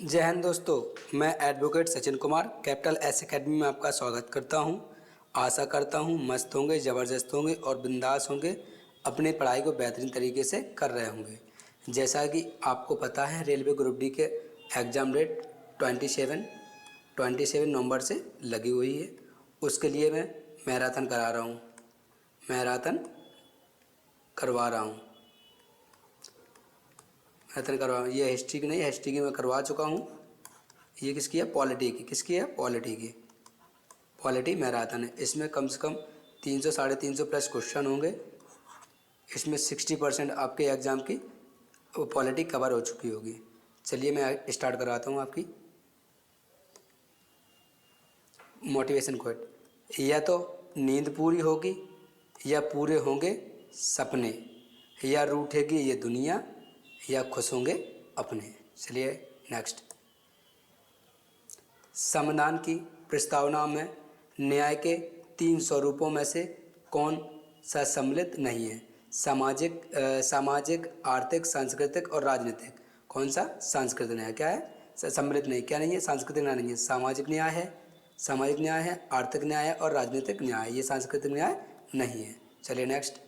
जय हिंद दोस्तों, मैं advocate Sachin Kumar capital S academy में आपका स्वागत करता हूं। आशा करता हूं मस्त होंगे, ज़बरदस्त होंगे और बिंदास होंगे, अपनी पढ़ाई को बेहतरीन तरीके से कर रहे होंगे। जैसा कि आपको पता है, रेलवे ग्रुप डी के एग्ज़ाम डेट 27 नवंबर से लगी हुई है। उसके लिए मैं मैराथन करा रहा हूँ, मैराथन करवा रहा हूँ, मैराथन करवा रहा हूँ। ये हिस्ट्री की नहीं, हिस्ट्री की मैं करवा चुका हूँ। ये किसकी है? पॉलिटी की। किसकी है? पॉलिटी की। पॉलिटी मैराथन है। इसमें कम से कम 300 साढ़े 300 प्लस क्वेश्चन होंगे। इसमें 60% आपके एग्ज़ाम की वो पॉलिटी कवर हो चुकी होगी। चलिए मैं स्टार्ट कराता हूँ आपकी मोटिवेशन कोट। या तो नींद पूरी होगी, या पूरे होंगे सपने, या रूठेगी ये दुनिया, या खुश होंगे अपने। चलिए नेक्स्ट। संविधान की प्रस्तावना में न्याय के 3 स्वरूपों में से कौन सा सम्मिलित नहीं है? सामाजिक, आर्थिक, सांस्कृतिक और राजनीतिक। कौन सा? सांस्कृतिक न्याय। क्या है? सम्मिलित नहीं। क्या नहीं है? सांस्कृतिक न्याय नहीं है। सामाजिक न्याय है, आर्थिक न्याय है और राजनीतिक न्याय। ये सांस्कृतिक न्याय नहीं है। चलिए नेक्स्ट।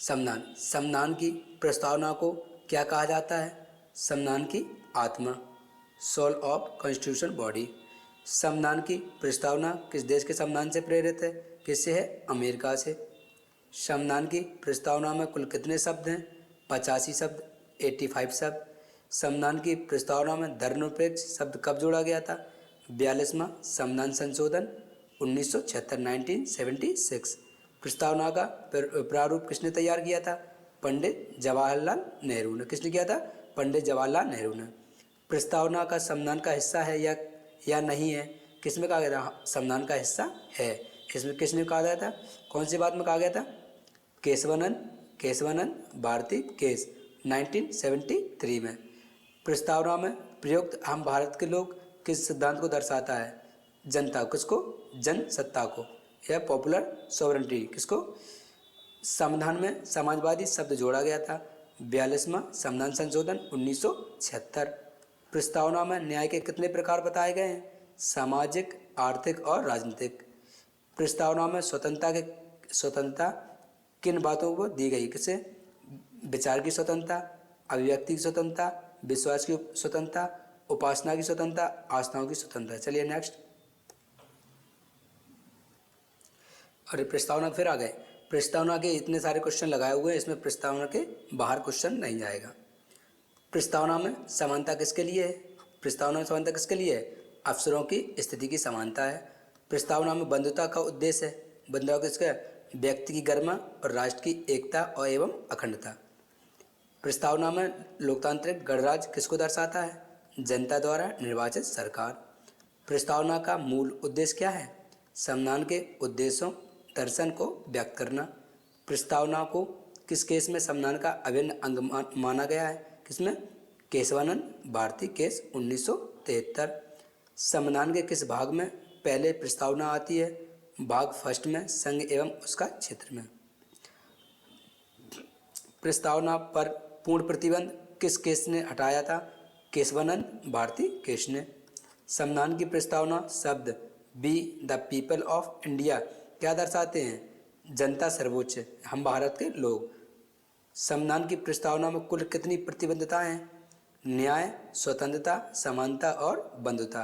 संविधान की प्रस्तावना को क्या कहा जाता है? संविधान की आत्मा, सोल ऑफ कॉन्स्टिट्यूशन बॉडी। संविधान की प्रस्तावना किस देश के संविधान से प्रेरित है? किससे है? अमेरिका से। संविधान की प्रस्तावना में कुल कितने शब्द हैं? 85 शब्द, 85 शब्द। संविधान की प्रस्तावना में धर्मनिरपेक्ष शब्द कब जोड़ा गया था? 42वां संविधान संशोधन 1976, 1976। प्रस्तावना का प्रारूप किसने तैयार किया था? पंडित जवाहरलाल नेहरू ने। किसने किया था? पंडित जवाहरलाल नेहरू ने। प्रस्तावना का संविधान का हिस्सा है या नहीं है? किसमें कहा गया था? संविधान का हिस्सा है। इसमें किसने कहा गया था? कौन सी बात में कहा गया था? केशवानंद भारती केस 1973 में। प्रस्तावना में प्रयुक्त हम भारत के लोग किस सिद्धांत को दर्शाता है? जनता। किसको? जनसत्ता को, या पॉपुलर सॉवरेंटी। किसको? संविधान में समाजवादी शब्द जोड़ा गया था। 42वां संविधान संशोधन 1976। प्रस्तावना में न्याय के कितने प्रकार बताए गए हैं? सामाजिक, आर्थिक और राजनीतिक। प्रस्तावना में स्वतंत्रता किन बातों को दी गई? किसे? विचार की स्वतंत्रता, अभिव्यक्ति की स्वतंत्रता, विश्वास की स्वतंत्रता, उपासना की स्वतंत्रता, आस्थाओं की स्वतंत्रता। चलिए नेक्स्ट। और प्रस्तावना फिर आ गए। प्रस्तावना के इतने सारे क्वेश्चन लगाए हुए हैं, इसमें प्रस्तावना के बाहर क्वेश्चन नहीं जाएगा। प्रस्तावना में समानता किसके लिए है? प्रस्तावना में समानता किसके लिए है? अफसरों की स्थिति की समानता है। प्रस्तावना में बंधुता का उद्देश्य है। बंधुता किसका? व्यक्ति की गरिमा और राष्ट्र की एकता और एवं अखंडता। प्रस्तावना में लोकतांत्रिक गणराज्य किसको दर्शाता है? जनता द्वारा निर्वाचित सरकार। प्रस्तावना का मूल उद्देश्य क्या है? संविधान के उद्देश्यों दर्शन को व्यक्त करना। प्रस्तावना को किस केस में संविधान का अभिन्न अंग माना गया है? किसमें? केशवानंद भारती केस 1973। संविधान के किस भाग में पहले प्रस्तावना आती है? भाग फर्स्ट में, संघ एवं उसका क्षेत्र में। प्रस्तावना पर पूर्ण प्रतिबंध किस केस ने हटाया था? केशवानंद भारती केस ने। संविधान की प्रस्तावना शब्द be the people of India क्या दर्शाते हैं? जनता सर्वोच्च, हम भारत के लोग। संविधान की प्रस्तावना में कुल कितनी प्रतिबद्धताएं हैं? न्याय, स्वतंत्रता, समानता और बंधुता।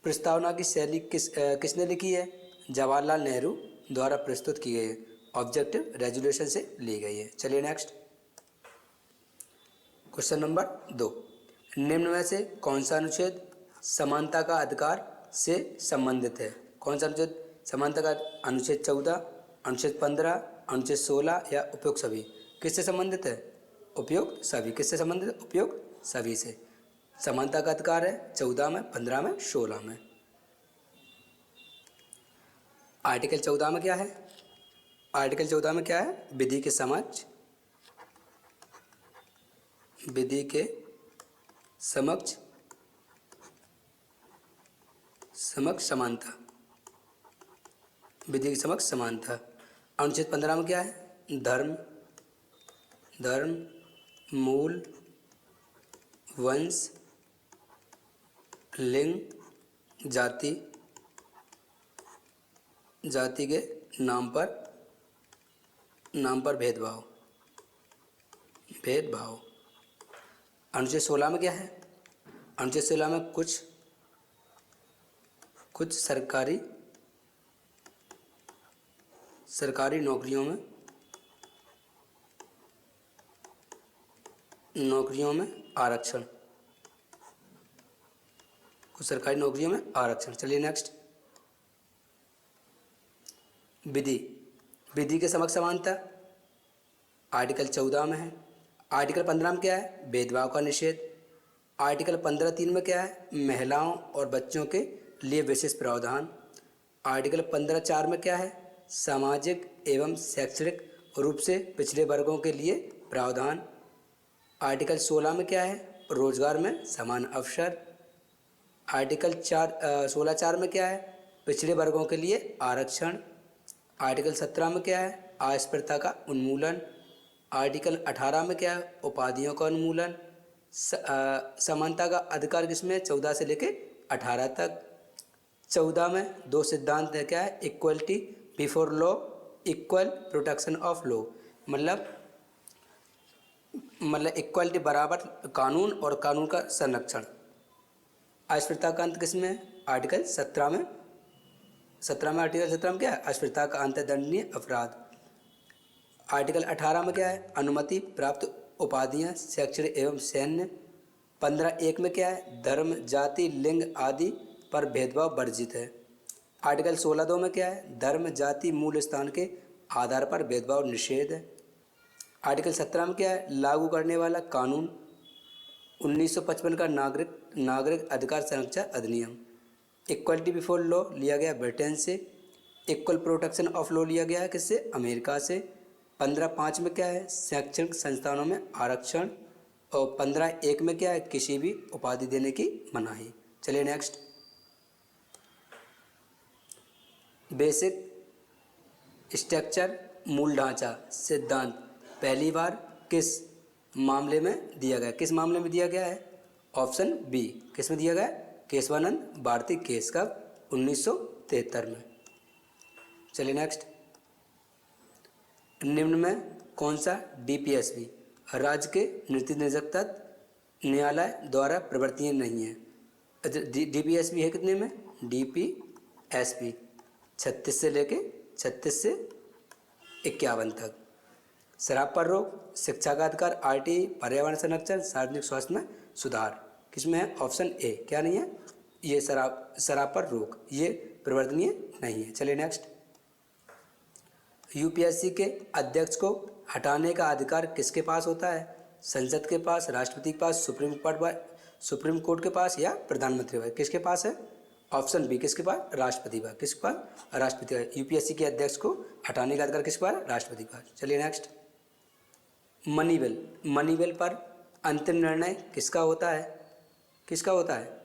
प्रस्तावना की शैली किसने लिखी है? जवाहरलाल नेहरू द्वारा प्रस्तुत की गई है। ऑब्जेक्टिव रेजोल्यूशन से ली गई है। चलिए नेक्स्ट। Question number 2। निम्न में से कौन सा अनुच्छेद समानता का अधिकार से संबंधित है? कौन सा अनुच्छेद समानता का? अनुच्छेद 14, अनुच्छेद 15, अनुच्छेद 16 या उपयुक्त सभी। किससे संबंधित है? उपयुक्त सभी। किससे संबंधित है? उपयुक्त सभी से। समानता का अधिकार है 14 में, 15 में, 16 में। आर्टिकल 14 में क्या है? आर्टिकल 14 में क्या है? विधि के समक्ष समानता। विधि के समक्ष समानता। अनुच्छेद 15 में क्या है? धर्म, मूल वंश, लिंग, जाति, जाति के नाम पर भेदभाव। अनुच्छेद 16 में क्या है? अनुच्छेद 16 में कुछ सरकारी नौकरियों में आरक्षण। कुछ सरकारी नौकरियों में आरक्षण। चलिए नेक्स्ट, विधि के समक्ष समानता आर्टिकल 14 में है। आर्टिकल 15 में क्या है? भेदभाव का निषेध। आर्टिकल 15(3) में क्या है? महिलाओं और बच्चों के लिए विशेष प्रावधान। आर्टिकल 15(4) में क्या है? सामाजिक एवं शैक्षणिक रूप से पिछड़े वर्गों के लिए प्रावधान। आर्टिकल 16 में क्या है? रोजगार में समान अवसर। आर्टिकल 16(4) में क्या है? पिछड़े वर्गों के लिए आरक्षण। आर्टिकल 17 में क्या है? अस्पृश्यता का उन्मूलन। आर्टिकल 18 में क्या है? उपाधियों का उन्मूलन। समानता का अधिकार किसमें? 14 से लेके 18 तक। 14 में दो सिद्धांत है, क्या है? Equality before law, equal protection of law. मतलब इक्वलिटी, बराबर कानून और कानून का संरक्षण। अस्पृश्यता का अंत किसमें है? आर्टिकल 17 में। आर्टिकल 17 में क्या है? अस्पृश्यता का अंत दंडनीय अपराध। आर्टिकल 18 में क्या है? अनुमति प्राप्त उपाधियां, शैक्षणिक एवं सैन्य। 15(1) में क्या है? धर्म, जाति, लिंग आदि पर भेदभाव वर्जित है। आर्टिकल 16(2) में क्या है? धर्म, जाति, मूल स्थान के आधार पर भेदभाव निषेध है। आर्टिकल 17 में क्या है? लागू करने वाला कानून 1955 का नागरिक अधिकार संरक्षण अधिनियम। इक्वलिटी बिफोर लॉ लिया गया ब्रिटेन से। इक्वल प्रोटेक्शन ऑफ लॉ लिया गया है किससे? अमेरिका से। 15(5) में क्या है? शैक्षणिक संस्थानों में आरक्षण। और 15(1) में क्या है? किसी भी उपाधि देने की मनाही। चलिए नेक्स्ट, बेसिक स्ट्रक्चर, मूल ढांचा सिद्धांत पहली बार किस मामले में दिया गया? किस मामले में दिया गया है? Option B. किस में दिया गया? केशवानंद भारती केस का 1973 में। चलिए नेक्स्ट, निम्न में कौन सा डीपीएसपी राज्य के नीति निर्देशकता न्यायालय द्वारा प्रवर्तनीय नहीं है? डीपीएसपी है कितने में? डीपीएसपी 36 से लेके 51 तक। शराब पर रोक, शिक्षा का अधिकार, आरटीई, पर्यावरण संरक्षण, सार्वजनिक स्वास्थ्य में सुधार। किसमें है? Option A. क्या नहीं है? ये शराब पर रोक, ये प्रवर्तनीय नहीं है। चलिए नेक्स्ट, यूपीएससी के अध्यक्ष को हटाने का अधिकार किसके पास होता है? संसद के पास, राष्ट्रपति के पास, सुप्रीम कोर्ट के पास या प्रधानमंत्री के पास? किसके पास है? Option B. किसके पास? राष्ट्रपति के पास। किसके पास? राष्ट्रपति के पास। यूपीएससी के अध्यक्ष को हटाने का अधिकार किसके पास? राष्ट्रपति के पास। चलिए नेक्स्ट, मनी बिल पर अंतिम निर्णय किसका होता है? किसका होता है?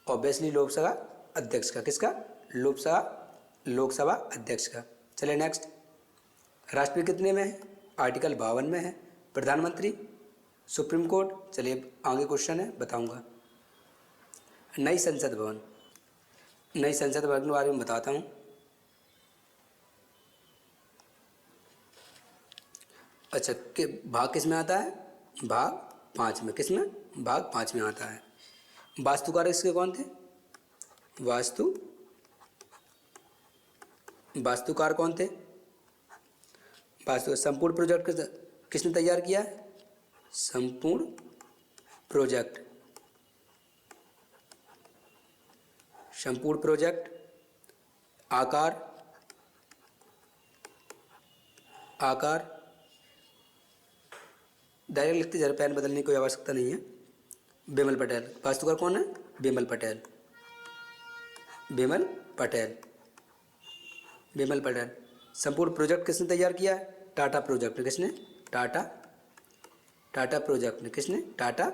ऑब्वियसली लोकसभा अध्यक्ष का। किसका? लोकसभा अध्यक्ष का। चलिए नेक्स्ट, राष्ट्रपति कितने में है? आर्टिकल 52 में है। प्रधानमंत्री, सुप्रीम कोर्ट। चलिए आगे क्वेश्चन है, बताऊंगा। नई संसद भवन के बारे में बताता हूँ। अच्छा, कि भाग किस में आता है? भाग 5 में। किस में? भाग 5 में आता है। वास्तुकार इसके कौन थे? वास्तुकार कौन थे? संपूर्ण प्रोजेक्ट किसने तैयार किया है? संपूर्ण प्रोजेक्ट आकार डायरेक्ट लिखते, जरा पेन बदलने की कोई आवश्यकता नहीं है। बिमल पटेल। वास्तुकार कौन है? बिमल पटेल। संपूर्ण प्रोजेक्ट किसने तैयार किया है? टाटा प्रोजेक्ट ने। किसने? टाटा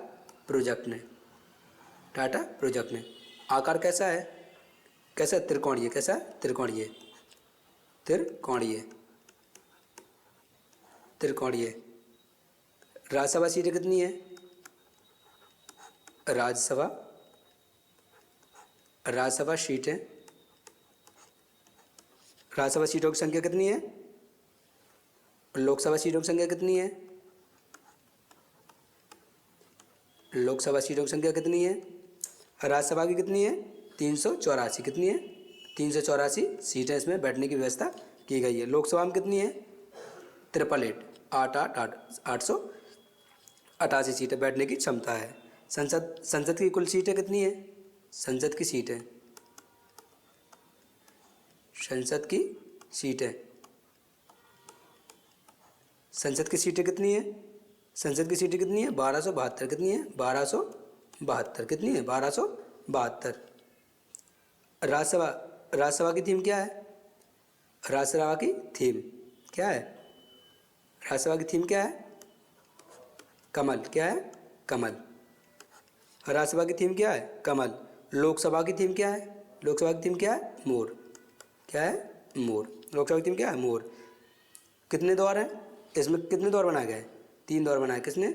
प्रोजेक्ट ने। आकार कैसा है? कैसा? त्रिकोणीय। कैसा? त्रिकोणीय। राज्यसभा सीटें कितनी है? राज्यसभा राज्यसभा सीटें, राज्यसभा सीटों की संख्या कितनी है? लोकसभा सीटों की संख्या कितनी है? लोकसभा सीटों की संख्या कितनी है? राज्यसभा की कितनी है? 384। कितनी है? 384 सीटें इसमें बैठने की व्यवस्था की गई है। लोकसभा में कितनी है? 888 सीटें बैठने की क्षमता है। संसद की कुल सीटें कितनी है? संसद की सीटें संसद की सीटें संसद की सीटें कितनी है? संसद की सीटें कितनी है? 1272। कितनी है? 1272। कितनी है? 1272। राज्यसभा राज्यसभा की थीम क्या है? राज्यसभा की थीम क्या है? राज्यसभा की थीम क्या है? कमल। क्या है? कमल। राज्यसभा की थीम क्या है? कमल। लोकसभा की थीम क्या है? लोकसभा की थीम क्या है? मोर। क्या है? मोर। लोकसभा की थीम क्या है? मोर। कितने द्वार हैं इसमें? कितने द्वार बनाए गए? 3 द्वार बनाए। किसने?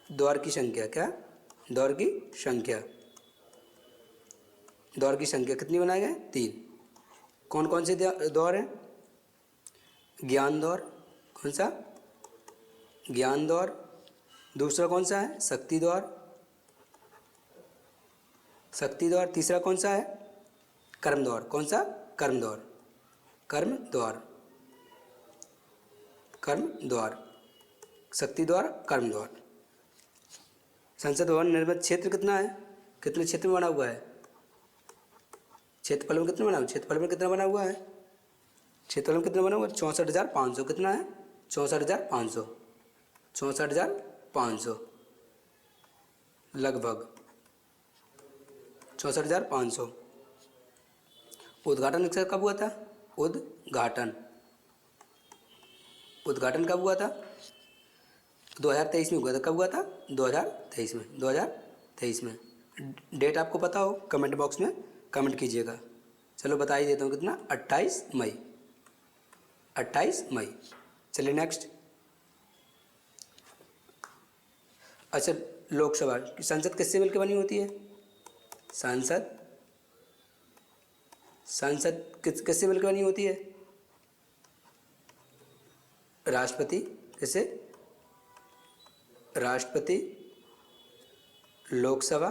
द्वार की संख्या। क्या? द्वार की संख्या। द्वार की संख्या कितनी बनाए गए? 3। कौन कौन से द्वार हैं? ज्ञान द्वार। कौन सा? ज्ञान द्वार। दूसरा कौन सा है? शक्ति द्वार। शक्ति द्वार। तीसरा कौन सा है? कर्म द्वार। कौन सा? कर्म द्वार। कर्म द्वार। कर्म द्वार। शक्ति द्वार, कर्म द्वार। संसद भवन निर्मित क्षेत्र कितना है? कितने क्षेत्र में बना हुआ है? क्षेत्रफल में कितना बना हुआ? क्षेत्रफल में कितना बना हुआ है? क्षेत्रफल में कितना बना हुआ है? 64,500। कितना है? 64,500। 64,500 लगभग 64,500। उद्घाटन कब हुआ था? उद्घाटन कब हुआ था? 2023 में हुआ था। कब हुआ था? 2023 में। 2023 में। डेट आपको पता हो कमेंट बॉक्स में कमेंट कीजिएगा। चलो बता ही देता हूँ। कितना? 28 मई। 28 मई। चलिए नेक्स्ट। अच्छा, लोकसभा की संसद किससे मिलकर बनी होती है? संसद किससे मिलकर बनी होती है? राष्ट्रपति। किससे? राष्ट्रपति, लोकसभा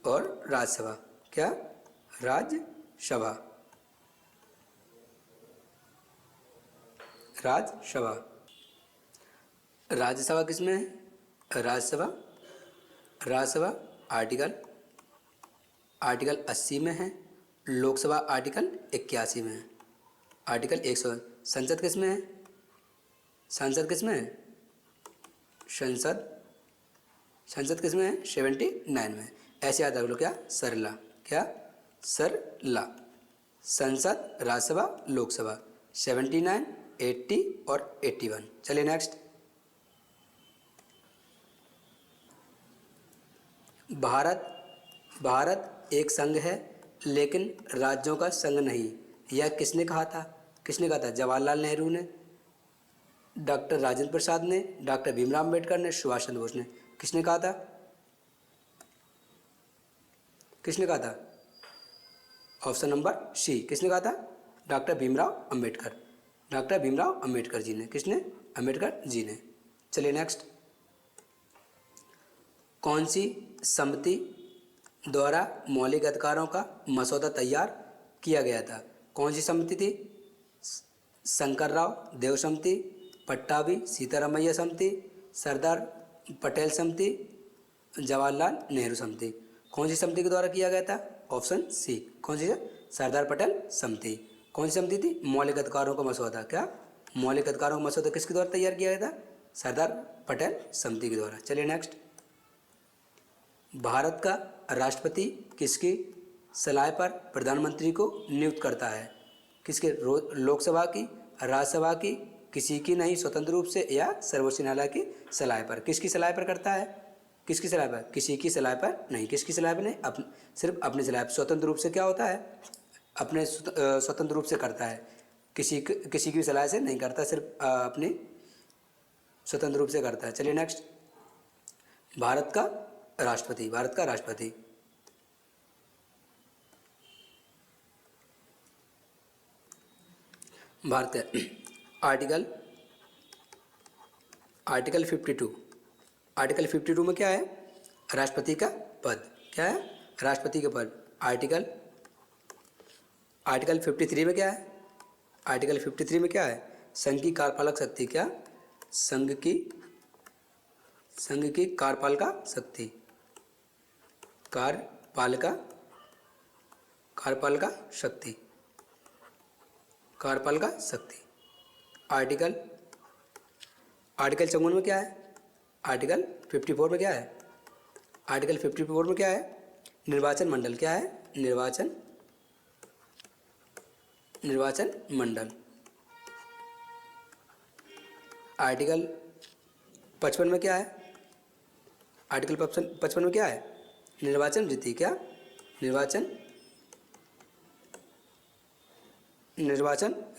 और राज्यसभा। क्या? राज्यसभा। राज्यसभा। राज्यसभा किसमें है? राज्यसभा आर्टिकल 80 में है। लोकसभा आर्टिकल 81 में है। आर्टिकल 100। संसद किसमें है? संसद किसमें है? संसद किसमें है? 79 में। ऐसे याद रख लो। क्या? सरला। क्या? सरला। संसद, राज्यसभा, लोकसभा 79, 80 और 81। चलिए नेक्स्ट। भारत एक संघ है लेकिन राज्यों का संघ नहीं। यह किसने कहा था? किसने कहा था? जवाहरलाल नेहरू ने, डॉक्टर राजेंद्र प्रसाद ने, डॉक्टर भीमराव अम्बेडकर ने, सुभाष चंद्र बोस ने। किसने कहा था? किसने कहा था? Option number C. किसने कहा था? डॉक्टर भीमराव अम्बेडकर। डॉक्टर भीमराव अम्बेडकर जी ने। किसने? अम्बेडकर जी ने। चलिए नेक्स्ट। कौन सी समिति द्वारा मौलिक अधिकारों का मसौदा तैयार किया गया था? कौन सी समिति थी? शंकरराव देव समिति, पट्टाभी सीतारामैया समिति, सरदार पटेल समिति, जवाहरलाल नेहरू समिति। कौन सी समिति के द्वारा किया गया था? Option C. कौन सी? सरदार पटेल समिति। कौन सी समिति थी? मौलिक अधिकारों का मसौदा। क्या? मौलिक अधिकारों का मसौदा किसके द्वारा तैयार किया गया था? सरदार पटेल समिति के द्वारा। चलिए नेक्स्ट। भारत का राष्ट्रपति किसकी सलाह पर प्रधानमंत्री को नियुक्त करता है? किसके? लोकसभा की, राज्यसभा की, किसी की नहीं, स्वतंत्र रूप से, या सर्वोच्च न्यायालय की सलाह पर? किसकी सलाह पर करता है? किसकी सलाह पर? किसी की सलाह पर नहीं। किसकी सलाह पर नहीं? सिर्फ अपनी सलाह पर। स्वतंत्र रूप से क्या होता है? अपने स्वतंत्र रूप से करता है। किसी की सलाह से नहीं करता, सिर्फ अपनी स्वतंत्र रूप से करता है। चलिए नेक्स्ट, भारत का राष्ट्रपति, भारत का राष्ट्रपति। भारत का आर्टिकल 52, आर्टिकल 52 में क्या है, राष्ट्रपति का पद, क्या है, राष्ट्रपति का पद। आर्टिकल 53 में क्या है, आर्टिकल 53 में क्या है, संघ की कार्यपालक शक्ति, क्या, संघ की कार्यपालिका शक्ति, कार्यपालिका शक्ति, कार्यपालिका शक्ति। आर्टिकल 54 में क्या है, आर्टिकल 54 में क्या है, आर्टिकल 54 में क्या है, निर्वाचन मंडल, क्या है, निर्वाचन मंडल। आर्टिकल 55 में क्या है, आर्टिकल 55 में क्या है, निर्वाचन रीति, क्या, निर्वाचन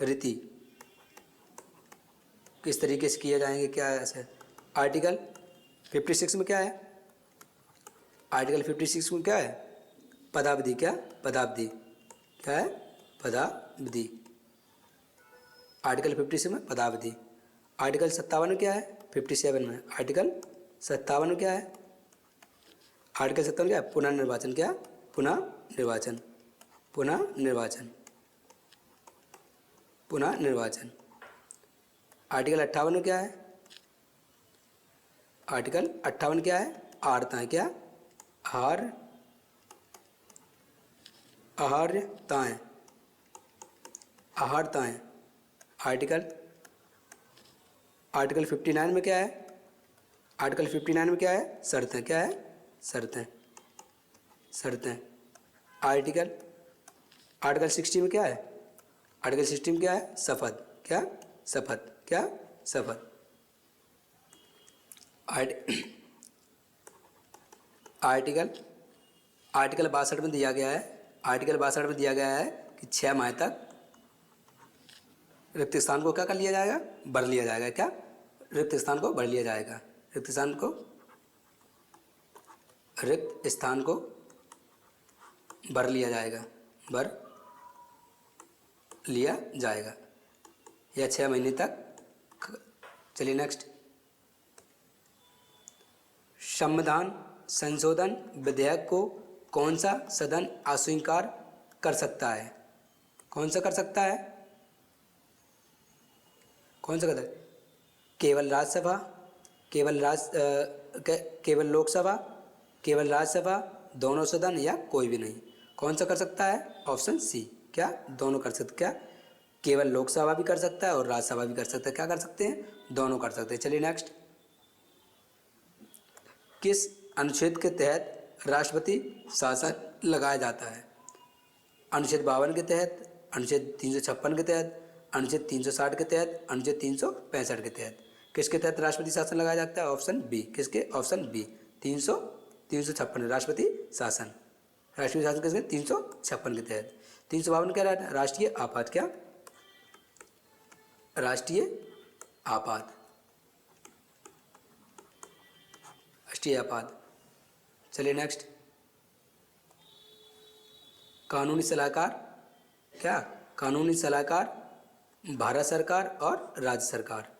रीति, किस तरीके से किए जाएंगे, क्या है ऐसे। आर्टिकल 56 में क्या है, आर्टिकल 56 में क्या है, पदावधि, क्या, पदावधि, क्या है, पदावधि। आर्टिकल 56 में पदावधि। आर्टिकल 57 में क्या है, 57 में, आर्टिकल 57 में क्या है, आर्टिकल 57 क्या है, पुनर्निर्वाचन, क्या, पुनर्निर्वाचन, पुनर्निर्वाचन। आर्टिकल 58 में क्या है, आर्टिकल 58 क्या है, आर्ताएँ, क्या, आहार्यताएँ, आहारताएँ। आर्टिकल 59 में क्या है, आर्टिकल 59 में क्या है, शर्तें, क्या है, शर्तें। आर्टिकल 60 में क्या है, आर्टिकल 60 में क्या है, शपथ, क्या, शपथ, क्या, शपथ। आर्टिकल 62 में दिया गया है, आर्टिकल 62 में दिया गया है कि 6 माह तक रिक्त स्थान को क्या कर लिया जाएगा, भर लिया जाएगा, क्या, रिक्त स्थान को भर लिया जाएगा, रिक्त स्थान को भर लिया जाएगा, भर लिया जाएगा, या 6 महीने तक। चलिए नेक्स्ट, संविधान संशोधन विधेयक को कौन सा सदन अस्वीकार कर सकता है, कौन सा कर सकता है, कौन सा सदन, केवल राज्यसभा, केवल लोकसभा, केवल राज्यसभा, दोनों सदन, या कोई भी नहीं। कौन सा कर सकता है, ऑप्शन सी, क्या, दोनों कर सकते, क्या, केवल लोकसभा भी कर सकता है और राज्यसभा भी कर सकता है, क्या कर सकते हैं, दोनों कर सकते हैं। चलिए नेक्स्ट, किस अनुच्छेद के तहत राष्ट्रपति शासन लगाया जाता है, अनुच्छेद 52 के तहत, अनुच्छेद 356 के तहत, अनुच्छेद 360 के तहत, अनुच्छेद 365 के तहत। किसके तहत राष्ट्रपति शासन लगाया जाता है, ऑप्शन बी, किसके, ऑप्शन बी, 356 राष्ट्रपति शासन, राष्ट्रीय शासन किसके, 356 के तहत। 352 क्या रहता है, राष्ट्रीय आपात, क्या, राष्ट्रीय आपात, राष्ट्रीय आपात। चलिए नेक्स्ट, कानूनी सलाहकार, क्या, कानूनी सलाहकार भारत सरकार और राज्य सरकार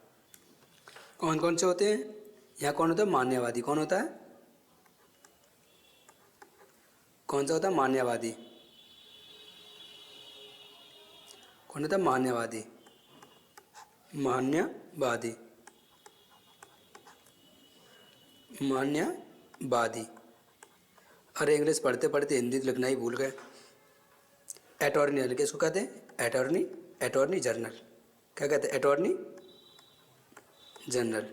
कौन कौन से होते हैं, यहाँ कौन होता है, मान्यवादी, कौन होता है, कौन सा होता है, मान्यवादी, कौन होता है, मान्यवादी, मान्यवादी, मान्यवादी। अरे इंग्लिश पढ़ते पढ़ते हिंदी लिखना ही भूल गए। अटॉर्नी जनरल किसको कहते हैं, अटॉर्नी जनरल, क्या कहते हैं, अटॉर्नी जनरल,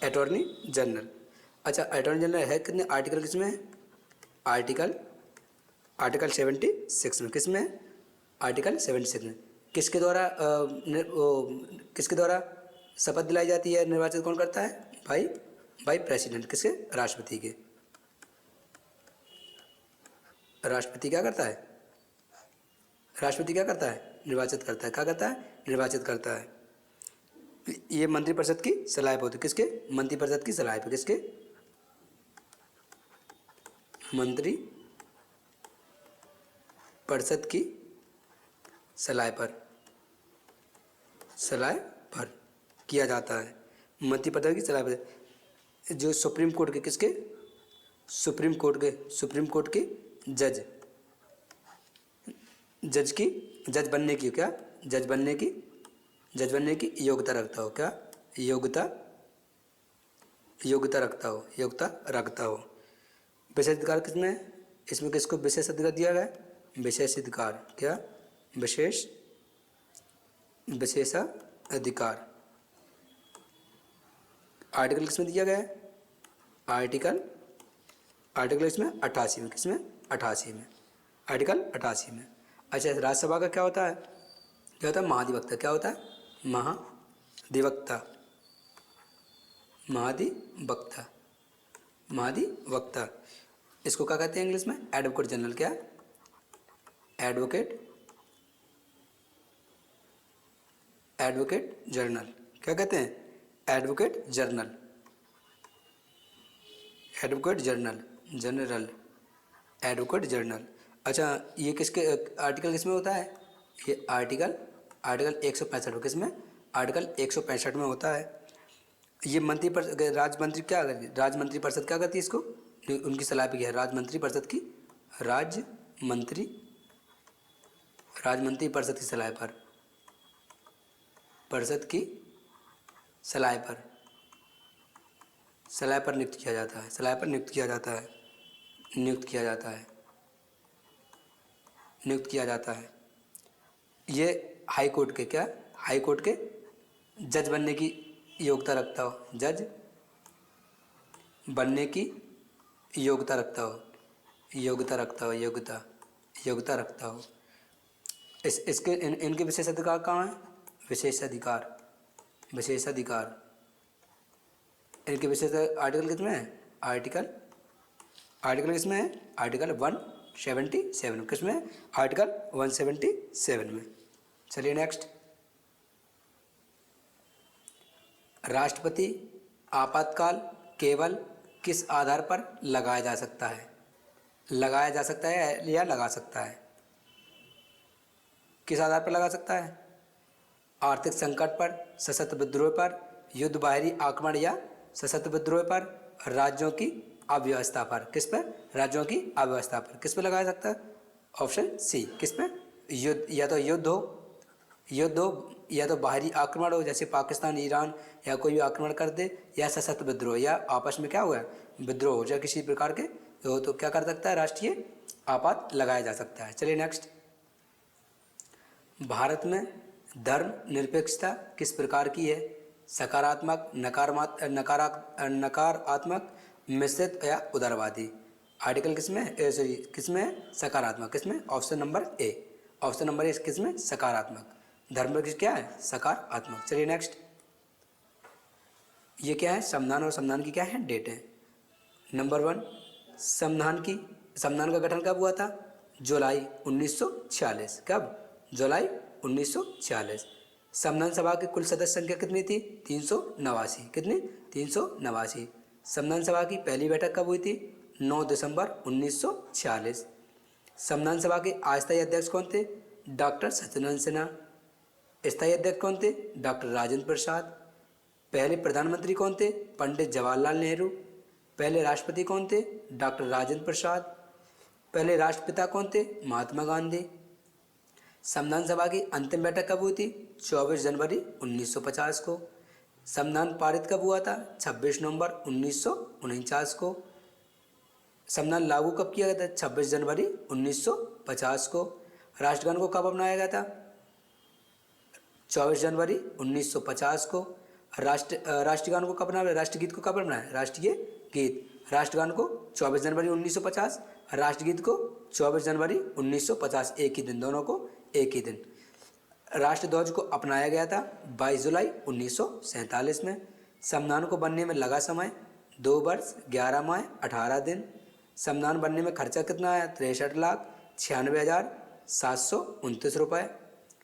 अटॉर्नी जनरल। अच्छा, अटॉर्नी जनरल है कितने, आर्टिकल किसमें है, आर्टिकल 76 में, किसमें है, आर्टिकल 76 में। किसके द्वारा किसके द्वारा शपथ दिलाई जाती है, निर्वाचित कौन करता है, भाई प्रेसिडेंट, किसके, राष्ट्रपति के, राष्ट्रपति क्या करता है, राष्ट्रपति क्या करता है, निर्वाचित करता है, क्या करता है, निर्वाचित करता है। ये मंत्रिपरिषद की सलाह पे होती है, किसके? मंत्रिपरिषद की सलाह पे, किसके? मंत्री परिषद की सलाह पर किया जाता है, मंत्रिपरिषद की सलाह पर। जो सुप्रीम कोर्ट के, किसके? सुप्रीम कोर्ट के जज बनने की क्या? जज बनने की योग्यता रखता हो, क्या? योग्यता रखता हो। विशेष अधिकार किसमें है? इसमें किसको विशेष अधिकार दिया गया है? विशेष अधिकार, क्या? विशेषाधिकार। आर्टिकल किसमें दिया गया है? आर्टिकल इसमें 88 में, किसमें? 88 में, आर्टिकल 88 में। अच्छा, राज्यसभा का क्या होता है? क्या होता है? महाधिवक्ता। क्या होता है? महाधिवक्ता। इसको क्या कहते हैं इंग्लिश में? Advocate general. क्या? Advocate general. क्या कहते हैं? Advocate general. अच्छा, ये किसके आर्टिकल किसमें होता है? ये आर्टिकल 165 में, किसमें? आर्टिकल 165 में होता है। ये राजमंत्री परिषद क्या करती है इसको? उनकी सलाह पे क्या है? राजमंत्री परिषद की सलाह पर नियुक्त किया जाता है। ये हाई कोर्ट के, क्या? हाई कोर्ट के जज बनने की योग्यता रखता हो, योग्यता रखता हो। इसके इनके विशेष अधिकार कहाँ हैं? विशेषाधिकार। इनके विशेष आर्टिकल कितने हैं? आर्टिकल किसमें है? आर्टिकल 177। किसमें? आर्टिकल 177 में। चलिए नेक्स्ट। राष्ट्रपति आपातकाल केवल किस आधार पर लगाया जा सकता है? या लगा सकता है? किस आधार पर लगा सकता है? आर्थिक संकट पर, सशस्त्र विद्रोह पर, युद्ध बाहरी आक्रमण या सशस्त्र विद्रोह पर, राज्यों की अव्यवस्था पर। किस पर? राज्यों की अव्यवस्था पर। किस पर लगाया सकता है? Option C. किस पर? युद्ध, या तो युद्ध हो या तो बाहरी आक्रमण हो, जैसे पाकिस्तान, ईरान या कोई भी आक्रमण कर दे, या सशस्त्र विद्रोह, या आपस में क्या हुआ विद्रोह हो जाए किसी प्रकार के, तो क्या कर सकता है? राष्ट्रीय आपात लगाया जा सकता है। चलिए नेक्स्ट। भारत में धर्मनिरपेक्षता किस प्रकार की है? सकारात्मक, नकारात्मक, मिश्रित या उदारवादी। आर्टिकल किसमें? किसमें? सकारात्मक। किसमें? Option number A. किसमें? सकारात्मक। धर्म क्या है? सकारात्मक। चलिए नेक्स्ट। ये क्या है? संविधान, और संविधान की क्या है? डेट है। नंबर 1, संविधान का गठन कब हुआ था? जुलाई 1946। कब? जुलाई 1946। संविधान सभा की कुल सदस्य संख्या कितनी थी? 389। कितनी? 389। संविधान सभा की पहली बैठक कब हुई थी? 9 दिसंबर 1946। संविधान सभा के अस्थायी अध्यक्ष कौन थे? डॉक्टर सत्यनारायण सिन्हा। स्थायी अध्यक्ष कौन थे? डॉक्टर राजेंद्र प्रसाद। पहले प्रधानमंत्री कौन थे? पंडित जवाहरलाल नेहरू। पहले राष्ट्रपति कौन थे? डॉक्टर राजेंद्र प्रसाद। पहले राष्ट्रपिता कौन थे? महात्मा गांधी। संविधान सभा की अंतिम बैठक कब हुई थी? 24 जनवरी 1950 को। संविधान पारित कब हुआ था? 26 नवंबर 1949 को। संविधान लागू कब किया गया था? 26 जनवरी 1950 को। राष्ट्रगान को कब अपनाया गया था? 24 जनवरी 1950 को। राष्ट्रगान को कब अपनाया? राष्ट्रगीत को कब अपनाया? राष्ट्रीय गीत। राष्ट्रगान को 24 जनवरी 1950, राष्ट्रगीत को 24 जनवरी 1950, एक ही दिन, दोनों को एक ही दिन। राष्ट्रध्वज को अपनाया गया था 22 जुलाई 1947 में। संविधान को बनने में लगा समय 2 वर्ष 11 माह 18 दिन। संविधान बनने में खर्चा कितना आया? 63,96,729 रुपये।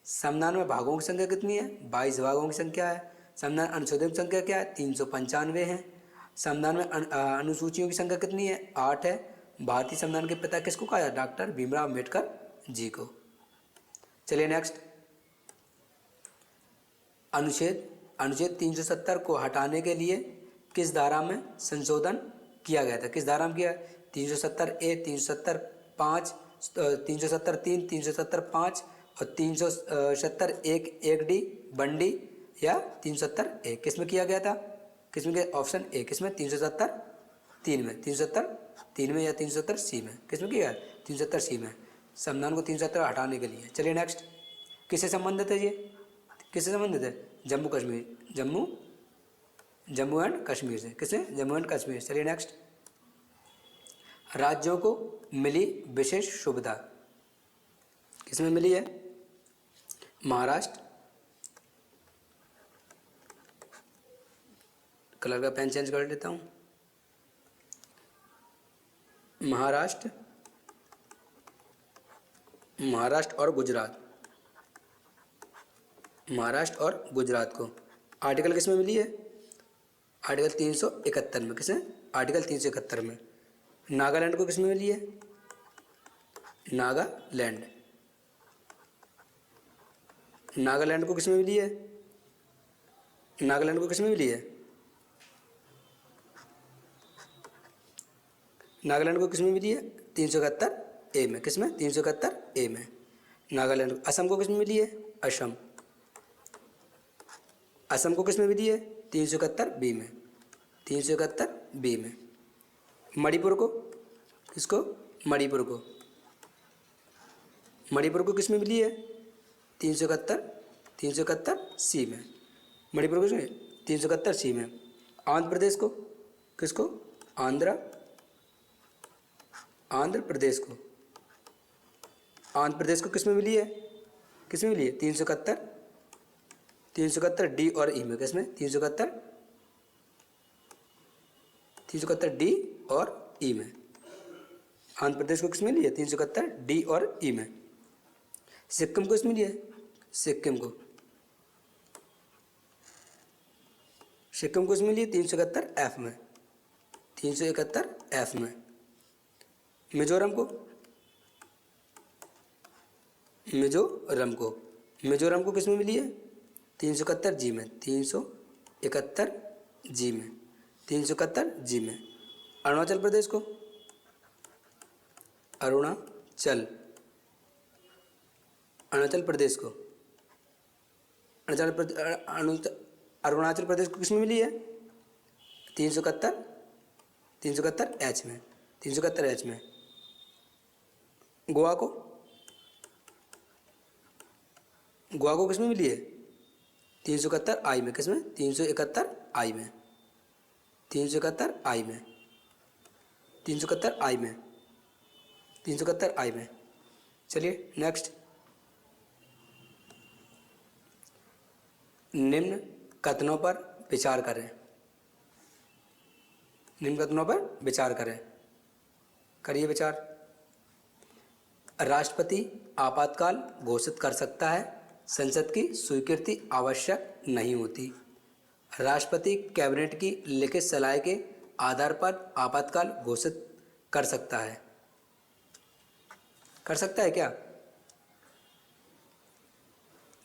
संविधान में भागों की संख्या कितनी है? 22 भागों की संख्या है। संविधान अनुच्छेदों की संख्या क्या है? 395 है। संविधान में अनुसूचियों की संख्या कितनी है? 8 है। भारतीय संविधान के पिता किसको कहा जाता है? डॉक्टर भीमराव अम्बेडकर जी को। चलिए नेक्स्ट, अनुच्छेद 370 को हटाने के लिए किस धारा में संशोधन किया गया था? किस धारा में किया? 370A, 370(5), 370(3), 370(5) और 370(1)(1)D बंडी या 370A किस में किया गया था? किस में किया? ऑप्शन ए किस में? 370(3) में, 370(3) में या 370C में? किस में किया? 370C में। संविधान को 370 हटाने के लिए। चलिए नेक्स्ट, किससे संबंधित है ये? किससे संबंधित है? जम्मू कश्मीर, जम्मू एंड कश्मीर से। किससे? जम्मू एंड कश्मीर। चलिए नेक्स्ट, राज्यों को मिली विशेष सुविधा किसमें मिली है? महाराष्ट्र, कलर का पेन चेंज कर लेता हूँ, महाराष्ट्र और गुजरात, महाराष्ट्र और गुजरात को। आर्टिकल किस में मिली है? आर्टिकल 371 में। किसमें? आर्टिकल 371 में। नागालैंड को किस में मिली है? नागालैंड को किस में मिली है? नागालैंड को किस में मिली है? नागालैंड को किस में मिली है? 371A में। किस में? 371A में नागालैंड। असम को किस में मिली है? असम को किस में मिली है? 371B में, 371B में। मणिपुर को, किसको? मणिपुर को किस में मिली है? 371C में। मणिपुर को किसमें? 371C में। आंध्र प्रदेश को, किसको? आंध्र प्रदेश को, आंध्र प्रदेश को किस में मिली है? किस में मिली है? 371D और E में। किसमें? 371D और E में। आंध्र प्रदेश को किस में मिली है? 371D और E में। सिक्किम को किसमें मिली है? सिक्किम को किसमें मिली है? 371F में, 371F में। मिजोरम को किस में मिली है? 371G में, 371G में, 371G में। अरुणाचल प्रदेश को, अरुणाचल प्रदेश को किस में मिली है? 371H में, 371H में। गोवा को किस में मिली है? 371I में। किस में? 371I में, 371I में, 371I में, 371I में। चलिए नेक्स्ट, निम्न कथनों पर विचार करें। करिए विचार। राष्ट्रपति आपातकाल घोषित कर सकता है, संसद की स्वीकृति आवश्यक नहीं होती। राष्ट्रपति कैबिनेट की लिखित सलाह के आधार पर आपातकाल घोषित कर सकता है। कर सकता है क्या?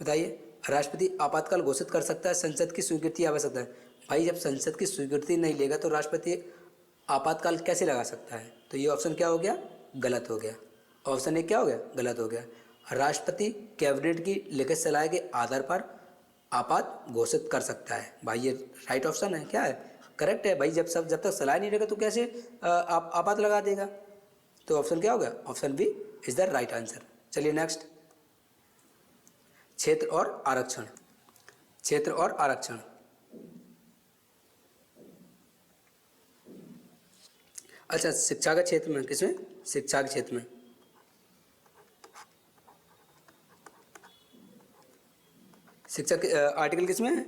बताइए। राष्ट्रपति आपातकाल घोषित कर सकता है, संसद की स्वीकृति आवश्यक है। भाई जब संसद की स्वीकृति नहीं लेगा तो राष्ट्रपति आपातकाल कैसे लगा सकता है? तो ये ऑप्शन क्या हो गया? गलत हो गया। ऑप्शन ए क्या हो गया? गलत हो गया। राष्ट्रपति कैबिनेट की लिखित सलाह के आधार पर आपात घोषित कर सकता है। भाई ये राइट ऑप्शन है। क्या है? करेक्ट है भाई। जब तक सलाह नहीं रहेगा तो कैसे आपात लगा देगा? तो ऑप्शन क्या होगा? Option B is the right answer. चलिए नेक्स्ट, क्षेत्र और आरक्षण। अच्छा, शिक्षा के क्षेत्र में। किसमें? शिक्षा के क्षेत्र में। शिक्षा के आर्टिकल किसमें है?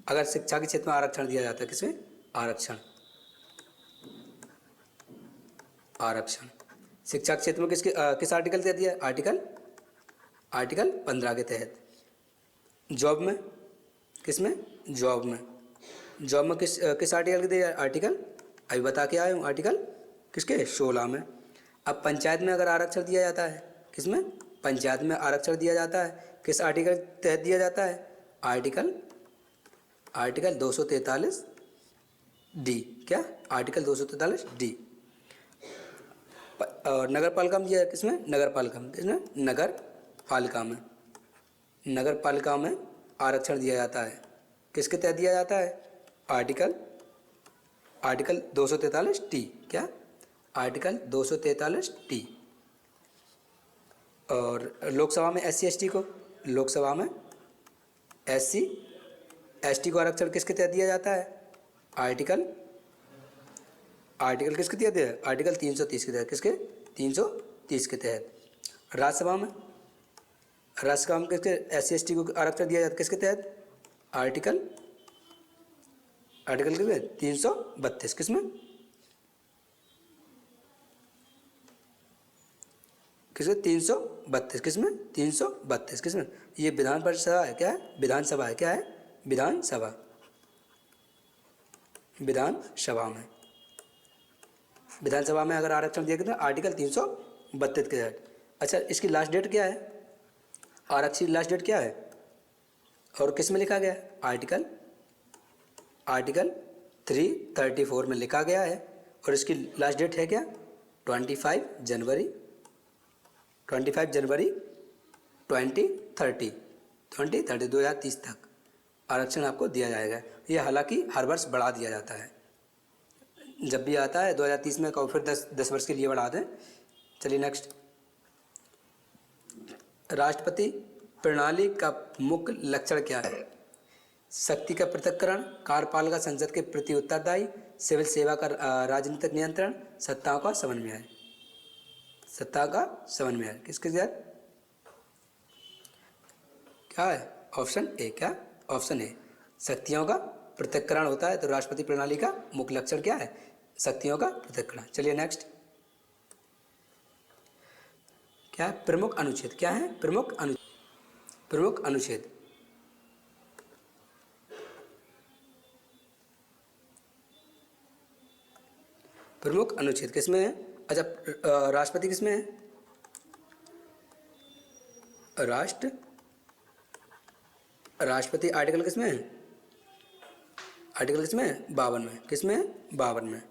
अगर शिक्षा के क्षेत्र में आरक्षण दिया जाता है। किसमें? आरक्षण शिक्षा के क्षेत्र में किस आर्टिकल के तहत दिया? आर्टिकल 15 के तहत। जॉब में किसमें? जॉब में। जॉब में किस आर्टिकल के दिया? आर्टिकल अभी बता के आया हूँ, आर्टिकल किसके? 16 में। अब पंचायत में अगर आरक्षण दिया जाता है, किसमें? पंचायत में आरक्षण दिया जाता है, किस आर्टिकल तहत दिया जाता है? Article 243 D. क्या? Article 243 D. और नगर पालिका में दिया है, किसमें? नगर पालिका में। किसमें? नगर पालिका में। नगर पालिका में आरक्षण दिया जाता है, किसके तहत दिया जाता है? Article 243 T. क्या? Article 243 T. और लोकसभा में SC ST को, लोकसभा में SC ST को आरक्षण किसके तहत दिया जाता है? आर्टिकल किसके तहत है? आर्टिकल 330 के तहत। किसके? 330 के तहत। राज्यसभा में किसके SC ST को आरक्षण दिया जाता है, किसके तहत? आर्टिकल किसमें? 332। किसमें? किसमें? 332। किसमें? 332। किसमें? ये विधान परिषद है। क्या है? विधानसभा है। क्या है? विधानसभा। विधानसभा में अगर आरक्षण दिया गया आर्टिकल 332 के तहत। अच्छा, इसकी लास्ट डेट क्या है? आरक्षण लास्ट डेट क्या है और किस में लिखा गया? आर्टिकल 334 में लिखा गया है। और इसकी लास्ट डेट है क्या? 25 जनवरी 2030 तक आरक्षण आपको दिया जाएगा। ये हालांकि हर वर्ष बढ़ा दिया जाता है, जब भी आता है 2030 में और फिर 10 वर्ष के लिए बढ़ा दें। चलिए नेक्स्ट। राष्ट्रपति प्रणाली का मुख्य लक्षण क्या है? शक्ति का पृथक्करण, कार्यपालिका संसद के प्रति उत्तरदायी, सिविल सेवा का राजनीतिक नियंत्रण, सत्ताओं का समन्वय। किसके साथ? क्या है? Option A. क्या? Option A. शक्तियों का पृथक्करण होता है तो राष्ट्रपति प्रणाली का मुख्य लक्षण क्या है? शक्तियों का पृथक्करण। चलिए नेक्स्ट। क्या है? प्रमुख अनुच्छेद। क्या है? प्रमुख अनुच्छेद। प्रमुख अनुच्छेद किसमें है? अच्छा, राष्ट्रपति किसमें है? राष्ट्रपति आर्टिकल किसमें है? आर्टिकल किसमें है? 52 में। किसमें है? 52 में।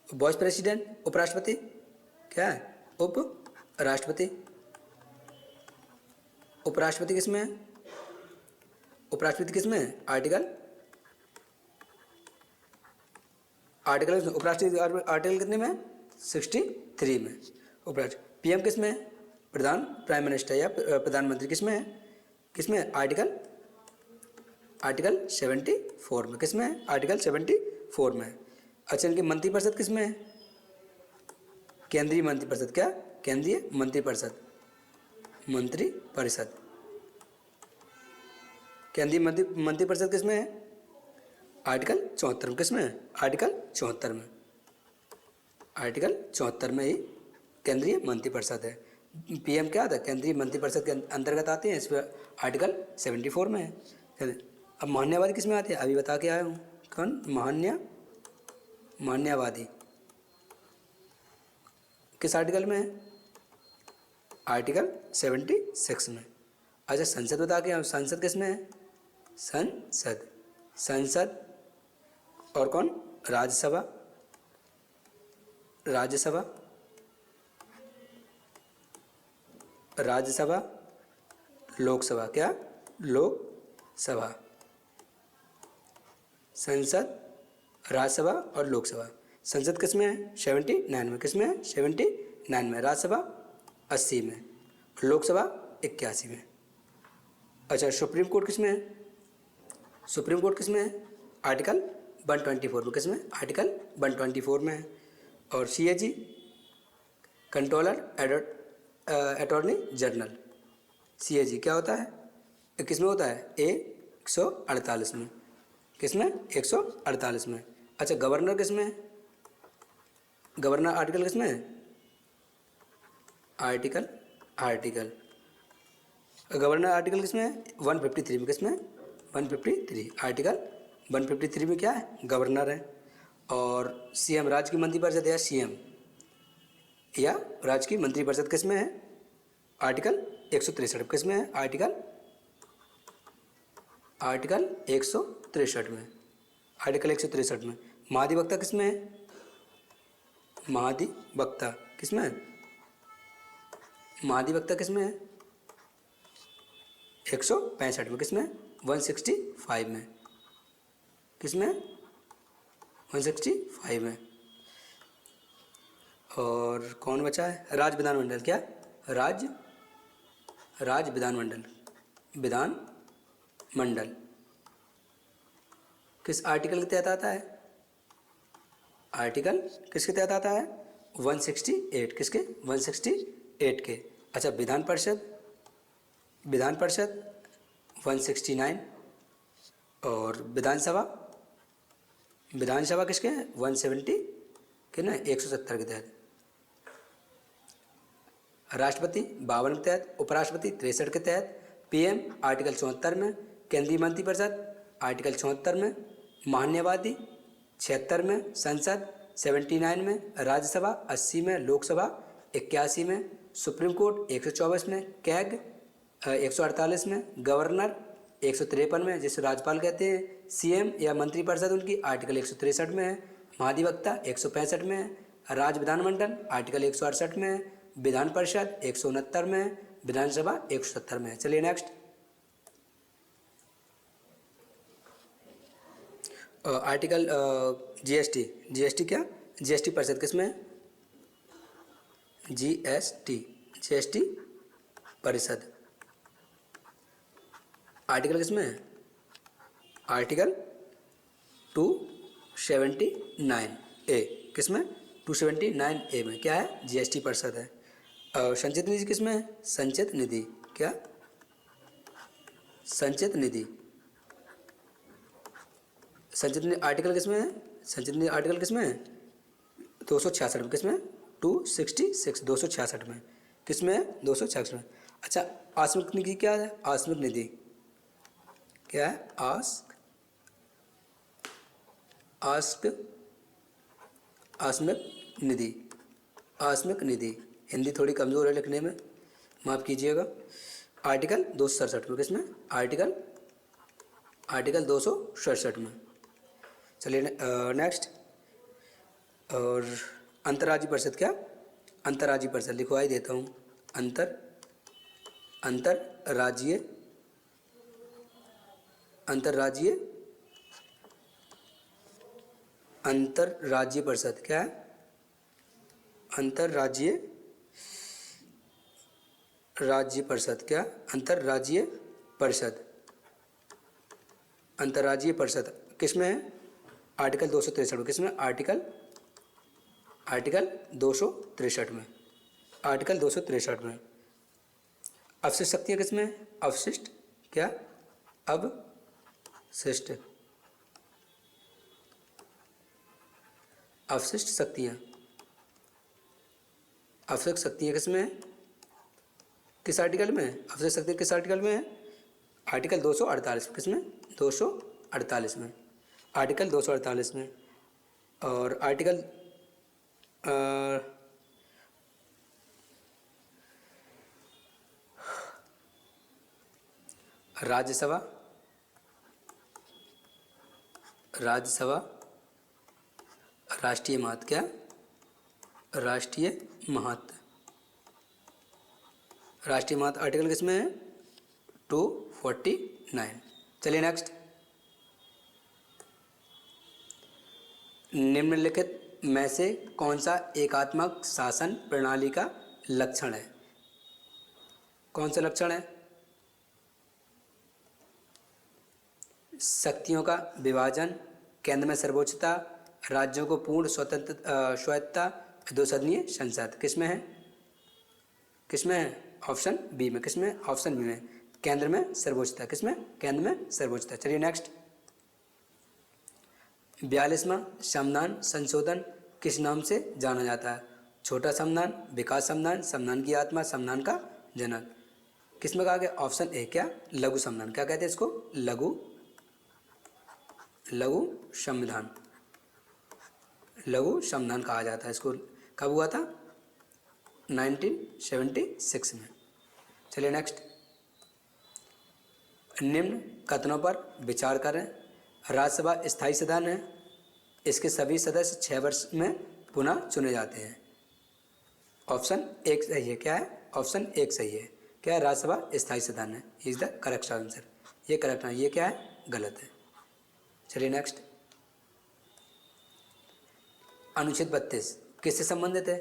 वाइस प्रेसिडेंट, उपराष्ट्रपति। क्या है? उपराष्ट्रपति किसमें है? आर्टिकल उपराष्ट्रपति आर्टिकल कितने में? 63 में। उपराष्ट्रपति। PM किसमें है? प्राइम मिनिस्टर या प्रधानमंत्री किसमें है? आर्टिकल 74 में। किसमें है? आर्टिकल 74 में। अच्छा, इनकी मंत्रिपरिषद किसमें है? केंद्रीय मंत्रिपरिषद। क्या? केंद्रीय मंत्रिपरिषद। केंद्रीय मंत्रिपरिषद किसमें है? आर्टिकल 74 में। किसमें है? आर्टिकल 74 में। ही केंद्रीय मंत्रिपरिषद है। PM क्या था? केंद्रीय मंत्रिपरिषद के अंतर्गत आते हैं। इस पर आर्टिकल 74 में है। अब मान्यवादी किसमें आते हैं? अभी बता के आया हूँ। कौन? मान्यवादी किस आर्टिकल में है? आर्टिकल 76 में। अच्छा, संसद बता के, संसद किसमें है? संसद और कौन? राज्यसभा। लोकसभा। क्या? लोकसभा। संसद, राज्यसभा और लोकसभा। संसद किसमें है? 79 में। किसमें है? 79 में। राज्यसभा 80 में। लोकसभा 81 में। अच्छा, सुप्रीम कोर्ट किसमें है? आर्टिकल 124 में। किसमें? आर्टिकल 124 में है। और CAG controller attorney general. CAG क्या होता है? किसमें होता है? 148 में। किसमें? 148 में। अच्छा, गवर्नर किसमें है? गवर्नर आर्टिकल किसमें है? गवर्नर आर्टिकल किसमें है? 153 में। किसमें? 153। आर्टिकल 153 में क्या है, गवर्नर है। और सीएम, राज्य की मंत्रिपरिषद या सीएम या राज्य की मंत्रिपरिषद किस में है, आर्टिकल 163 किस में है, आर्टिकल 163 में, आर्टिकल 163 में। महाधिवक्ता किस में है, महाधिवक्ता किस में है, महाधिवक्ता किस में है, 165 में, किस में, 165 में, किस में, 165 में। और कौन बचा है, राज्य विधानमंडल, क्या राज्य विधानमंडल, विधानमंडल किस आर्टिकल के तहत आता है, आर्टिकल किसके तहत आता है, 168, किसके, 168 के। अच्छा, विधान परिषद 169 और विधानसभा किसके हैं, 170 के ना, 170 के तहत। राष्ट्रपति 52 के तहत, उपराष्ट्रपति 63 के तहत, पीएम आर्टिकल 74 में, केंद्रीय मंत्रिपरिषद आर्टिकल 74 में, महान्यायवादी 76 में, संसद 79 में, राज्यसभा 80 में, लोकसभा 81 में, सुप्रीम कोर्ट 124 में, कैग 148 में, गवर्नर 153 में, जिसे राज्यपाल कहते हैं, सीएम या मंत्रिपरिषद उनकी आर्टिकल 163 में है, महाधिवक्ता 165 में है, राज्य विधानमंडल आर्टिकल 168 में है, विधान परिषद 169 में है, विधानसभा 170 में है। चलिए नेक्स्ट, आर्टिकल जीएसटी क्या, जीएसटी परिषद किसमें है, जीएसटी परिषद आर्टिकल किसमें है, आर्टिकल 279A, किसमें, 279A में क्या है, जीएसटी परिषद है। संचित निधि किसमें है, संचित निधि, क्या, संचित निधि आर्टिकल किसमें है, संचित निधि आर्टिकल किसमें है, 266 में, किसमें, 266, 266 में, किसमें है, 266 में। अच्छा, आस्मिक निधि क्या है, आस्मिक निधि क्या है, आस्मिक निधि, हिंदी थोड़ी कमज़ोर है लिखने में, माफ़ कीजिएगा। आर्टिकल 267 में, किसमें, आर्टिकल 267 में। चलिए नेक्स्ट, और अंतर्राज्यीय परिषद क्या, अंतर्राज्यीय परिषद लिखवा ही देता हूँ, अंतर्राज्यीय परिषद क्या है, अंतर्राज्यीय परिषद क्या, अंतर्राज्यीय परिषद किसमें है, आर्टिकल 263 में, किसमें, आर्टिकल 263 में, आर्टिकल 263 में। अवशिष्ट शक्तियाँ किसमें, अवशिष्ट क्या, अवशिष्ट शक्तियाँ किसमें है, किस आर्टिकल में है, अवशिष्ट शक्तियाँ किस आर्टिकल में है, आर्टिकल 248, किसमें, 248 में, आर्टिकल 248 में। और आर्टिकल राज्यसभा राष्ट्रीय महत्व क्या, राष्ट्रीय महत्व आर्टिकल किसमें है, 249। चलिए नेक्स्ट, निम्नलिखित में से कौन सा एकात्मक शासन प्रणाली का लक्षण है, कौन सा लक्षण है, शक्तियों का विभाजन, केंद्र में सर्वोच्चता, राज्यों को पूर्ण स्वायत्तता, द्विसदनीय संसद, किसमें है, ऑप्शन बी में, किसमें, ऑप्शन बी में, केंद्र में सर्वोच्चता, किसमें, केंद्र में सर्वोच्चता। चलिए नेक्स्ट, 42वां संविधान संशोधन किस नाम से जाना जाता है, छोटा संविधान, विकास संविधान, संविधान की आत्मा, संविधान का जनक, किसमें कहा गया, ऑप्शन ए क्या, लघु संविधान, क्या कहते हैं इसको, लघु लघु संविधान, लघु संविधान कहा जाता है इसको। कब हुआ था? 1976 में। चलिए नेक्स्ट, निम्न कथनों पर विचार करें। राज्यसभा स्थायी सदन है, इसके सभी सदस्य 6 वर्ष में पुनः चुने जाते हैं। ऑप्शन एक सही है। क्या है? ऑप्शन एक सही है। क्या है? राज्यसभा स्थायी सदन है, इज द करेक्ट आंसर। ये करेक्ट है, ये क्या है? गलत है। चलिए नेक्स्ट, अनुच्छेद 32 किससे संबंधित है?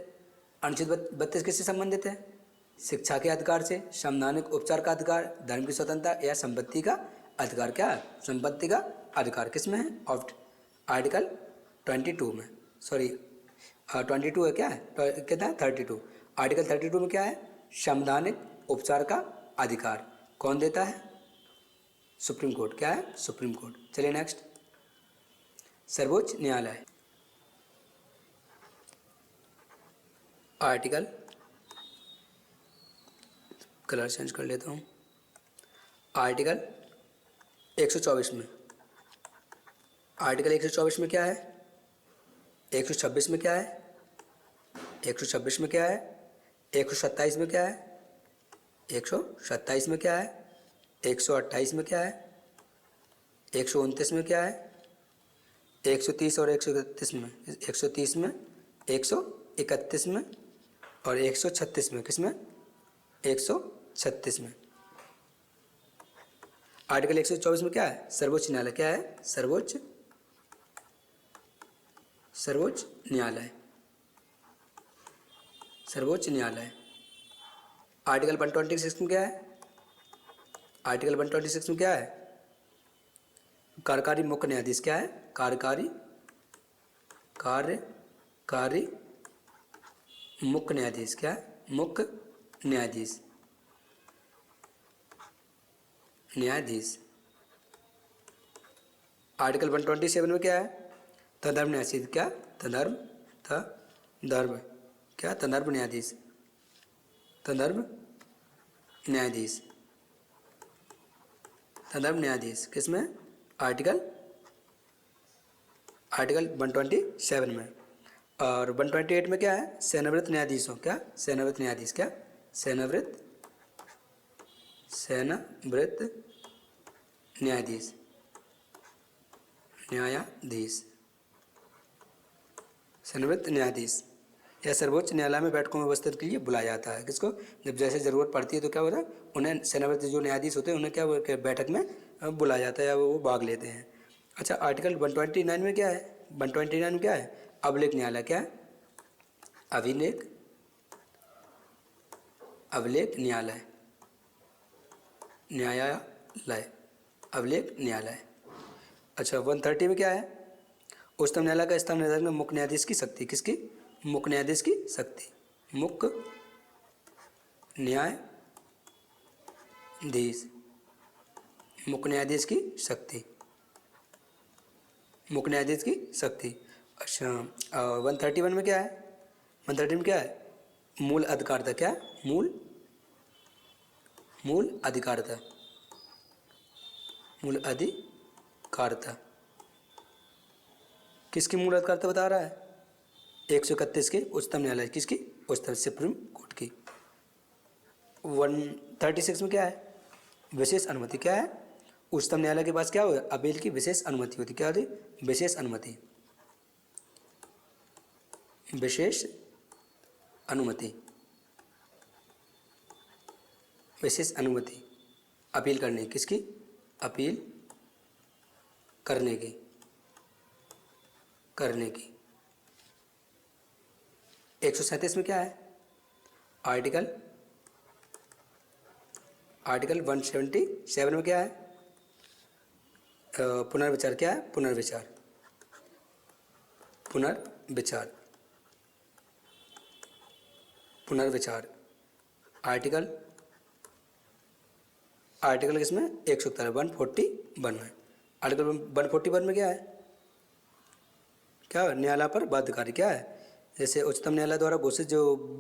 अनुच्छेद 32 किससे संबंधित है? शिक्षा के अधिकार से, संवैधानिक उपचार का अधिकार, धर्म की स्वतंत्रता या संपत्ति का अधिकार। क्या है? संपत्ति का अधिकार किस में है? आर्टिकल 22 में, सॉरी 22 है। क्या है? कितना है? 32। आर्टिकल 32 में क्या है? संवैधानिक उपचार का अधिकार कौन देता है? Supreme court. क्या है? Supreme court. चलिए नेक्स्ट, सर्वोच्च न्यायालय। आर्टिकल, कलर चेंज कर लेता हूँ, आर्टिकल 124 में, आर्टिकल 124 में क्या है? 126 में क्या है? 126 में क्या है? 127 में क्या है? 127 में क्या है? 128 में क्या है? 129 में क्या है? 130 और 131 में, 130 में, 131 में और 136 में। किस में? 136 में। आर्टिकल 124 में क्या है? सर्वोच्च न्यायालय। क्या है? सर्वोच्च न्यायालय, सर्वोच्च न्यायालय। आर्टिकल 126 में क्या है? आर्टिकल 126 में क्या है? कार्यकारी मुख्य न्यायाधीश। क्या है? कार्यकारी मुख्य न्यायाधीश। क्या है? मुख्य न्यायाधीश, न्यायाधीश। आर्टिकल 127 में क्या है? तदर्भ न्यायाधीश। क्या? तदर्भ क्या? तदर्भ न्यायाधीश, तदर्भ न्यायाधीश, तदर्भ न्यायाधीश। किसमें? आर्टिकल 127 में। और 128 में क्या है? सेवानिवृत्त न्यायाधीशों। क्या? सेवानिवृत्त न्यायाधीश। क्या? सेवानिवृत्त न्यायाधीश, सेवानिवृत्त न्यायाधीश या सर्वोच्च न्यायालय में बैठकों में उपस्थित के लिए बुलाया जाता है। किसको? जब जैसे ज़रूरत पड़ती है तो क्या होता है, उन्हें सेवानिवृत्त जो न्यायाधीश होते हैं उन्हें क्या बैठक में बुलाया जाता है या वो भाग लेते हैं। अच्छा, आर्टिकल 129 में क्या है? 129 में क्या है? अभिलेख न्यायालय। क्या है? अभिलेख न्यायालय, अभिलेख न्यायालय। अच्छा, 130 में क्या है? उच्चतम न्यायालय का स्थान निर्धारण में मुख्य न्यायाधीश की शक्ति। किसकी? मुख्य न्यायाधीश की शक्ति, मुख्य न्यायाधीश, मुख्य न्यायाधीश की शक्ति, मुख्य न्यायाधीश की शक्ति। अच्छा, 131 में क्या है? 130 में क्या है? मूल अधिकारिता। क्या? मूल अधिकारिता, मूल अधिकारिता। किसकी मूल अधिकारिता बता रहा है? 131 के उच्चतम न्यायालय। किसकी? उच्चतम सुप्रीम कोर्ट की। 136 में क्या है? विशेष अनुमति। क्या है? उच्चतम न्यायालय के पास क्या हो? अपील की विशेष अनुमति होती। क्या होती? विशेष अनुमति, विशेष अनुमति, विशेष अनुमति अपील करने। किसकी? अपील करने की, 137 में क्या है? आर्टिकल 177 में क्या है? पुनर्विचार। क्या है? पुनर्विचार, आर्टिकल किसमें? 171 141 में। आर्टिकल 141 में क्या है? क्या? न्यायालय पर बाध्यकारी। क्या है? जैसे उच्चतम न्यायालय द्वारा घोषित जो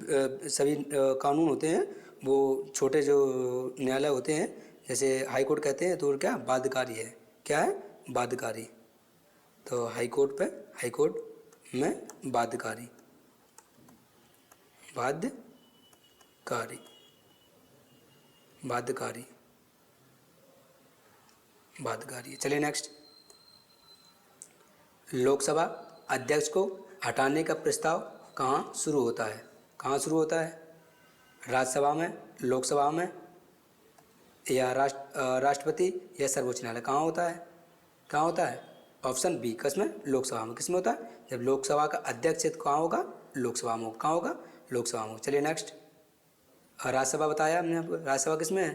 सभी कानून होते हैं वो छोटे जो न्यायालय होते हैं जैसे हाई कोर्ट कहते हैं तो क्या? बाध्यकारी है। क्या है? बाध्यकारी। तो हाई कोर्ट पे, हाई कोर्ट में बाध्यकारी, बाध्यकारी, बाध्यकारी, बाध्यकारी। चलिए नेक्स्ट, लोकसभा अध्यक्ष को हटाने का प्रस्ताव कहाँ शुरू होता है? कहाँ शुरू होता है? राज्यसभा में, लोकसभा में, या राष्ट्रपति या सर्वोच्च न्यायालय? कहाँ होता है? कहाँ होता है? ऑप्शन बी, किसमें? लोकसभा में। किसमें होता है? जब लोकसभा का अध्यक्ष है तो कहाँ होगा? लोकसभा में। कहाँ होगा? लोकसभा में। चलिए नेक्स्ट, राज्यसभा बताया हमने आपको, राज्यसभा किसमें है?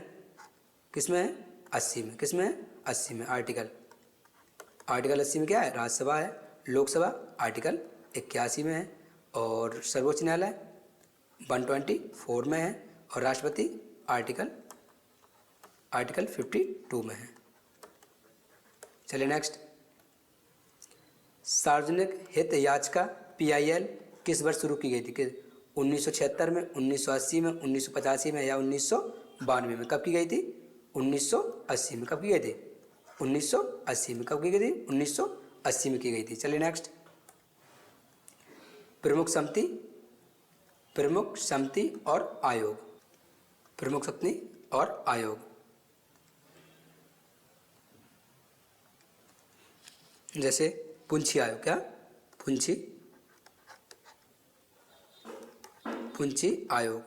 किसमें है? 80 में। किसमें है? 80 में। आर्टिकल 80 में क्या है? राज्यसभा है। लोकसभा आर्टिकल 81 में है, और सर्वोच्च न्यायालय 124 में है, और राष्ट्रपति आर्टिकल 52 में है। चलिए नेक्स्ट, सार्वजनिक हित याचिका PIL किस वर्ष शुरू की गई थी? 1976 में, 1980 में, 1985 में, या 1992 में? कब की गई थी? 1980 में। कब की गई थी? 1980 में। कब की गई थी? 1980 में की गई थी। चलिए नेक्स्ट, प्रमुख समिति, प्रमुख समिति और आयोग, प्रमुख समिति और आयोग। जैसे पुंछी आयोग, क्या? पुंछी आयोग,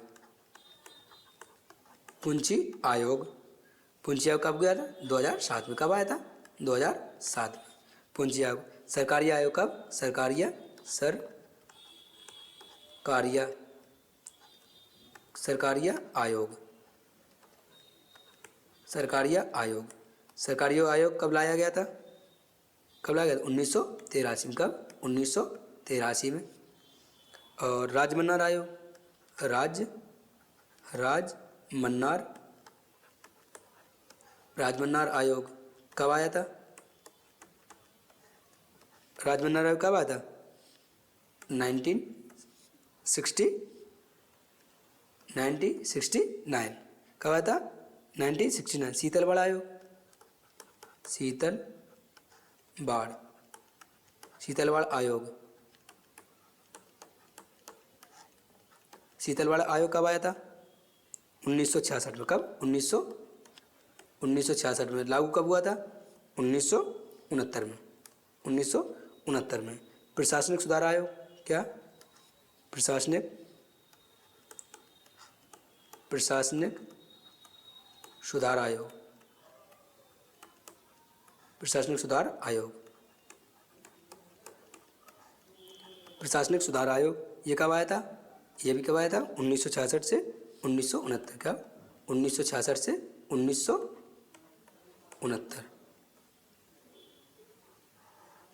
पुंछी आयोग। पुंछी आयोग कब गया था? 2007 में। कब आया था? 2007 में। पुंछी आयोग। सरकारी आयोग कब? सरकारिया आयोग, सरकारिया आयोग। सरकारी आयोग कब लाया गया था? कब लाया गया था? 1983 में। कब? 1983 में। और राजमन्नार आयोग, राजमन्नार आयोग कब आया था? राजमन्नार आयोग कब आया था? 1969। कब आया था? 1969। शीतलबाड़ आयोग, शीतलबाड़ आयोग, शीतलबाड़ आयोग कब आया था? 1966 में। कब? 1966 में। लागू कब हुआ था? 1969 में। 1969 में। प्रशासनिक सुधार आयोग, क्या? प्रशासनिक सुधार आयोग, प्रशासनिक सुधार आयोग, प्रशासनिक सुधार आयोग। ये कब आया था? ये भी कब आया था? 1966 से 1969। क्या? 1966 से 1969,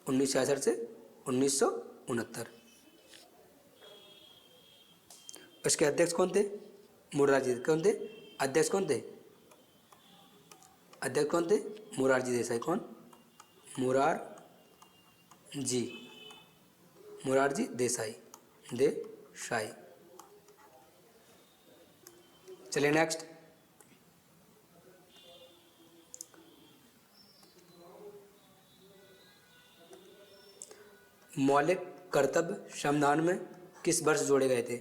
1966 से 1969। उसके अध्यक्ष कौन थे? मोरारजी। कौन थे? अध्यक्ष कौन थे? अध्यक्ष कौन थे? मोरारजी देसाई। कौन? मोरारजी देसाई। चलिए नेक्स्ट, मौलिक कर्तव्य संविधान में किस वर्ष जोड़े गए थे?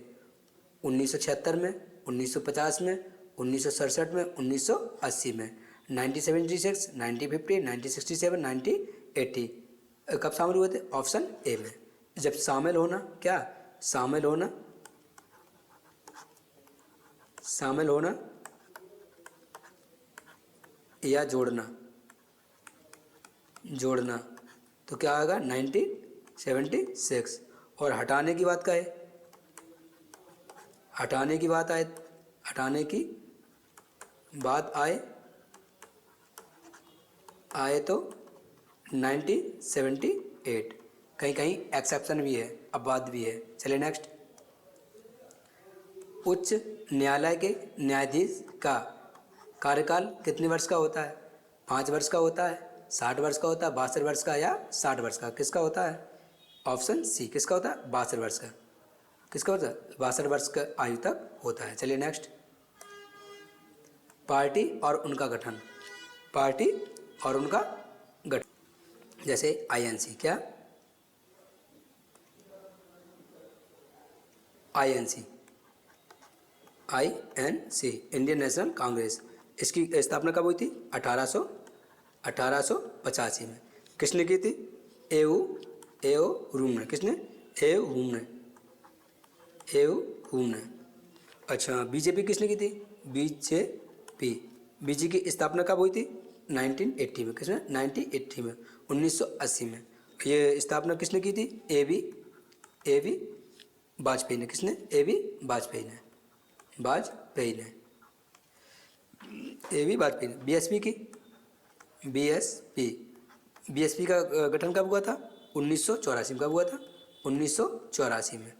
1976 में, 1950 में, 1967 में, 1980 में, 1976, 1950, 1967, 1980। कब शामिल हुए थे? ऑप्शन ए में। जब शामिल होना, क्या? शामिल होना या जोड़ना तो क्या आएगा? 1976। और हटाने की बात का है, हटाने की बात आए तो 1978। कहीं कहीं एक्सेप्शन भी है, अपवाद भी है। चलिए नेक्स्ट, उच्च न्यायालय के न्यायाधीश का कार्यकाल कितने वर्ष का होता है? 5 वर्ष का होता है, 60 वर्ष का होता है, 62 वर्ष का, या 60 वर्ष का? किसका होता है? ऑप्शन सी, किसका होता है? 62 वर्ष का। किसका होता है? 62 वर्ष का आयु तक होता है। चलिए नेक्स्ट, पार्टी और उनका गठन, पार्टी और उनका गठन। जैसे INC, क्या INC, इंडियन नेशनल कांग्रेस, इसकी स्थापना कब हुई थी? 1885 में। किसने की थी? एओ एओ रूम ने। किसने? एओ हुम ने, एओ हुम ने। अच्छा, बीजेपी किसने की थी? बीजेपी, बीजेपी की स्थापना कब हुई थी? 1980 में। किसने? 1980 में, 1980 में। ये स्थापना किसने की थी? ए बी वाजपेयी ने। किसने? ए बी वाजपेयी ने, वाजपेयी ने, ए बी वाजपेयी ने। बीएसपी की, बीएसपी, बीएसपी का गठन कब हुआ था? 1984 में। कब हुआ था? 1984 में,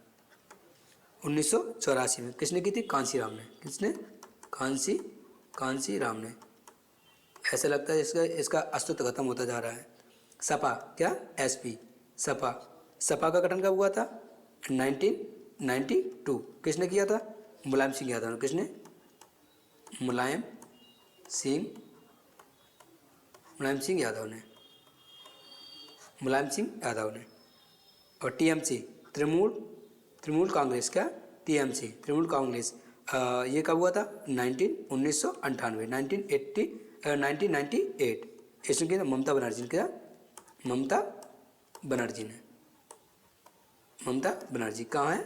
1984 में। किसने की थी? कांसीराम ने। किसने? कांसीराम ने। ऐसा लगता है इसका अस्तित्व खत्म होता जा रहा है। सपा, क्या? एसपी, सपा, सपा का गठन कब हुआ था? 1992। किसने किया था? मुलायम सिंह यादव ने। किसने? मुलायम सिंह यादव ने, मुलायम सिंह यादव ने। और टीएमसी, तृणमूल कांग्रेस, क्या? टीएमसी, तृणमूल कांग्रेस, ये कब हुआ था? 1998। इसने किया ममता बनर्जी ने। क्या? ममता बनर्जी ने, ममता बनर्जी। कहाँ है?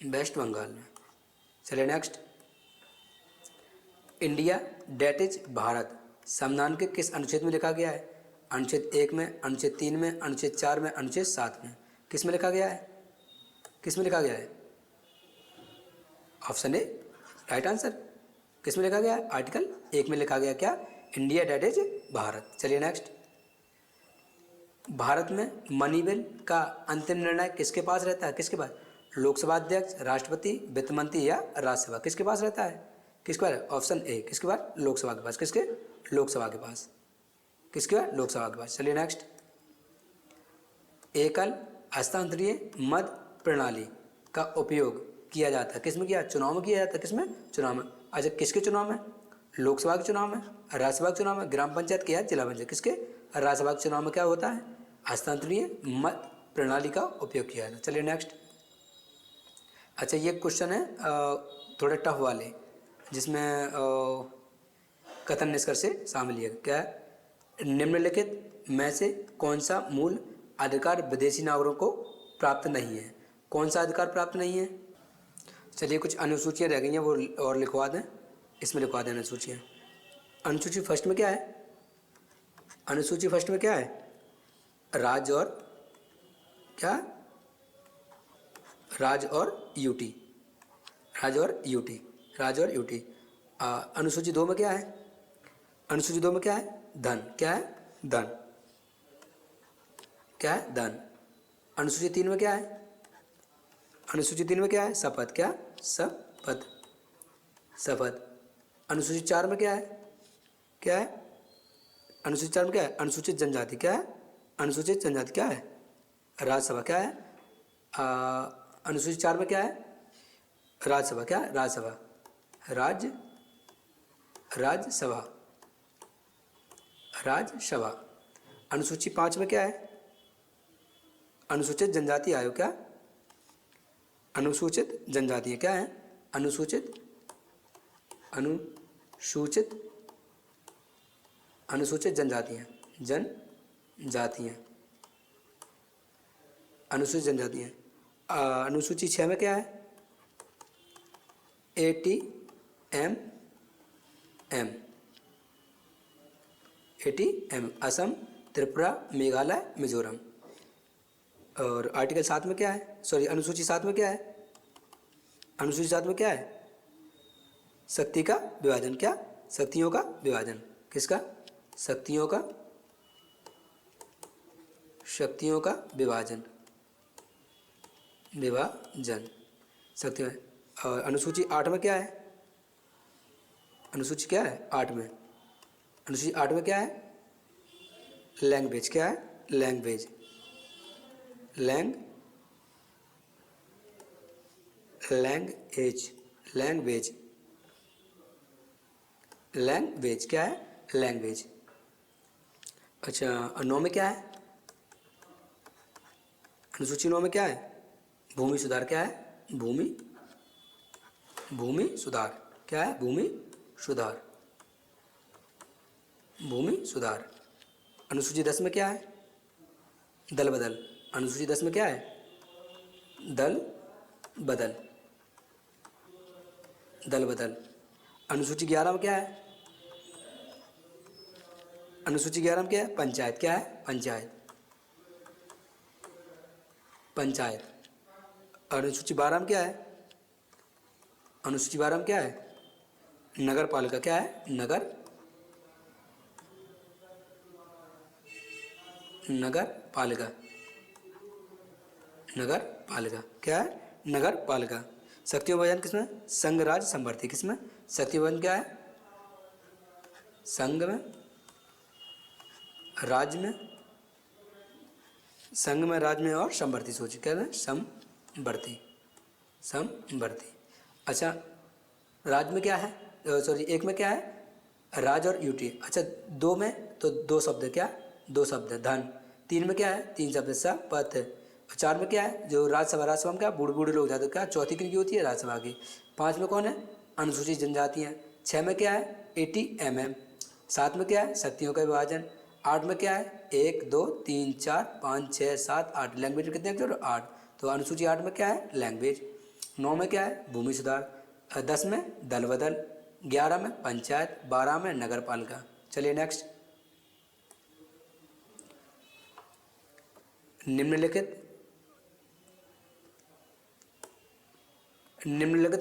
वेस्ट बंगाल में। चलिए next. India that is Bharat संविधान के किस अनुच्छेद में लिखा गया है? अनुच्छेद 1 में, अनुच्छेद 3 में, अनुच्छेद 4 में, अनुच्छेद 7 में। किस में लिखा गया है? किस में लिखा गया है? ऑप्शन ए राइट आंसर। किस में लिखा गया है? आर्टिकल 1 में लिखा गया। क्या? India that is Bharat. चलिए नेक्स्ट। भारत में मनी बिल का अंतिम निर्णय किसके पास रहता है? किसके पास? लोकसभा अध्यक्ष, राष्ट्रपति, वित्त मंत्री या राज्यसभा? किसके पास रहता है? किसके पास? ऑप्शन ए, किसके पास? लोकसभा के पास। किसके? लोकसभा के पास। किसके पास? लोकसभा के पास। चलिए नेक्स्ट। एकल हस्तांतरीय मत प्रणाली का उपयोग किया जाता है किसमें? किया? चुनाव में किया जाता है। किसमें? चुनाव में। अच्छा, किसके चुनाव में? लोकसभा के चुनाव में, राज्यसभा के चुनाव में, ग्राम पंचायत के या जिला पंचायत? किसके? राज्यसभा के चुनाव में क्या होता है? हस्तांतरीय मत प्रणाली का उपयोग किया जाता है। चलिए नेक्स्ट। अच्छा, ये क्वेश्चन है थोड़े टफ वाले, जिसमें कथन निष्कर्ष से शामिल है। क्या है? निम्नलिखित में से कौन सा मूल अधिकार विदेशी नागरिकों को प्राप्त नहीं है? कौन सा अधिकार प्राप्त नहीं है? चलिए, कुछ अनुसूचियाँ रह गई हैं, वो और लिखवा दें। इसमें लिखवा दें अनुसूचियाँ। अनुसूची फर्स्ट में क्या है? अनुसूची फर्स्ट में क्या है? राज्य और क्या? राज्य और यूटी, राज्य और यूटी, राज्य और यूटी। अनुसूची 2 में क्या है? अनुसूची 2 में क्या है? धन। क्या है? धन। क्या है? धन। अनुसूची 3 में क्या है? अनुसूची 3 में क्या है? शपथ। क्या? शपथ, शपथ। अनुसूची 4 में क्या है? क्या है? अनुसूची 4 में क्या है? अनुसूचित जनजाति। क्या है? अनुसूचित जनजाति क्या है? राज्यसभा। क्या है? अनुसूची 4 में क्या है? राज्यसभा। क्या है? राज्यसभा, राज्यसभा, राज्यसभा। अनुसूची 5 में क्या है? अनुसूचित जनजाति आयोग। क्या? अनुसूचित जनजाति। क्या है? अनुसूचित जनजातियाँ, जनजातियाँ, अनुसूचित जनजातियाँ। अनुसूची 6 में क्या है? ATM, असम, त्रिपुरा, मेघालय, मिजोरम। और आर्टिकल 7 में क्या है? सॉरी, अनुसूची 7 में क्या है? अनुसूची 7 में क्या है? शक्ति का विभाजन। क्या? शक्तियों का विभाजन। किसका? शक्तियों का विभाजन, शक्ति में। और अनुसूची 8 में क्या है? अनुसूची क्या है? 8 में, अनुसूची 8 में क्या है? लैंग्वेज। क्या है? Language, language. क्या है? लैंग्वेज। अच्छा, 9 में क्या है? अनुसूची 9 में क्या है? भूमि सुधार। क्या है? भूमि सुधार। क्या है? भूमि सुधार। भूमि सुधार। अनुसूची 10 में क्या है? दल बदल। अनुसूची 10 में क्या है? दल बदल। दल बदल। अनुसूची 11 में क्या है? अनुसूची 11 में क्या है? पंचायत। क्या है? पंचायत। पंचायत। अनुसूची 12 में क्या है? अनुसूची 12 में क्या है? नगर पालिका। क्या है? नगर पालिका। नगर पालिका। क्या है? नगर पालिका। शक्ति विभाजन किसमें? संघ राज्य समवर्ती। किसमें? शक्ति विभाजन क्या है? संघ में, राज्य में, संघ में, राज्य में और समवर्ती। सोचिए क्या है? समवर्ती। समवर्ती। अच्छा, राज्य में क्या है? सॉरी, एक में क्या है? राज और यूटी। अच्छा, दो में तो दो शब्द। क्या? दो शब्द। धन। तीन में क्या है? तीन शब्द। शपथ। चार में क्या है? जो राज्यसभा। राज्यसभा में क्या? बूढ़े बूढ़े लोग जाते। क्या? चौथी किनकी होती है? राज्यसभा की। पाँच में कौन है? अनुसूचित जनजाति है। छः में क्या है? ATMM। सात में क्या है? शक्तियों का विभाजन। आठ में क्या है? 1 2 3 4 5 6 7 8। लैंग्वेज कितने अक्षर? 8। तो अनुसूची 8 में क्या है? लैंग्वेज। 9 में क्या है? भूमि सुधार। 10 में दल बदल। 11 में पंचायत। 12 में नगर पालिका। चलिए नेक्स्ट। निम्नलिखित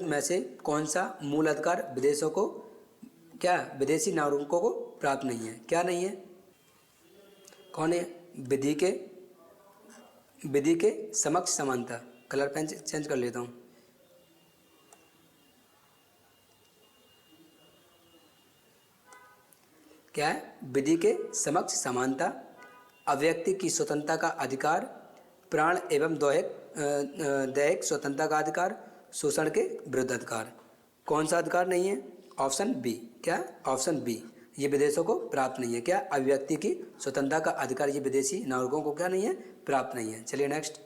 में से कौन सा मूल अधिकार विदेशों को, क्या विदेशी नागरिकों को प्राप्त नहीं है? क्या नहीं है? कौन है? विधि के समक्ष समानता। कलर पेन चेंज कर लेता हूँ। क्या है? विधि के समक्ष समानता, अव्यक्ति की स्वतंत्रता का अधिकार, प्राण एवं दैहिक स्वतंत्रता का अधिकार, शोषण के विरुद्ध अधिकार। कौन सा अधिकार नहीं है? Option B. क्या? Option B. ये विदेशों को प्राप्त नहीं है। क्या? अभिव्यक्ति की स्वतंत्रता का अधिकार ये विदेशी नागरिकों को क्या नहीं है? प्राप्त नहीं है। चलिए नेक्स्ट।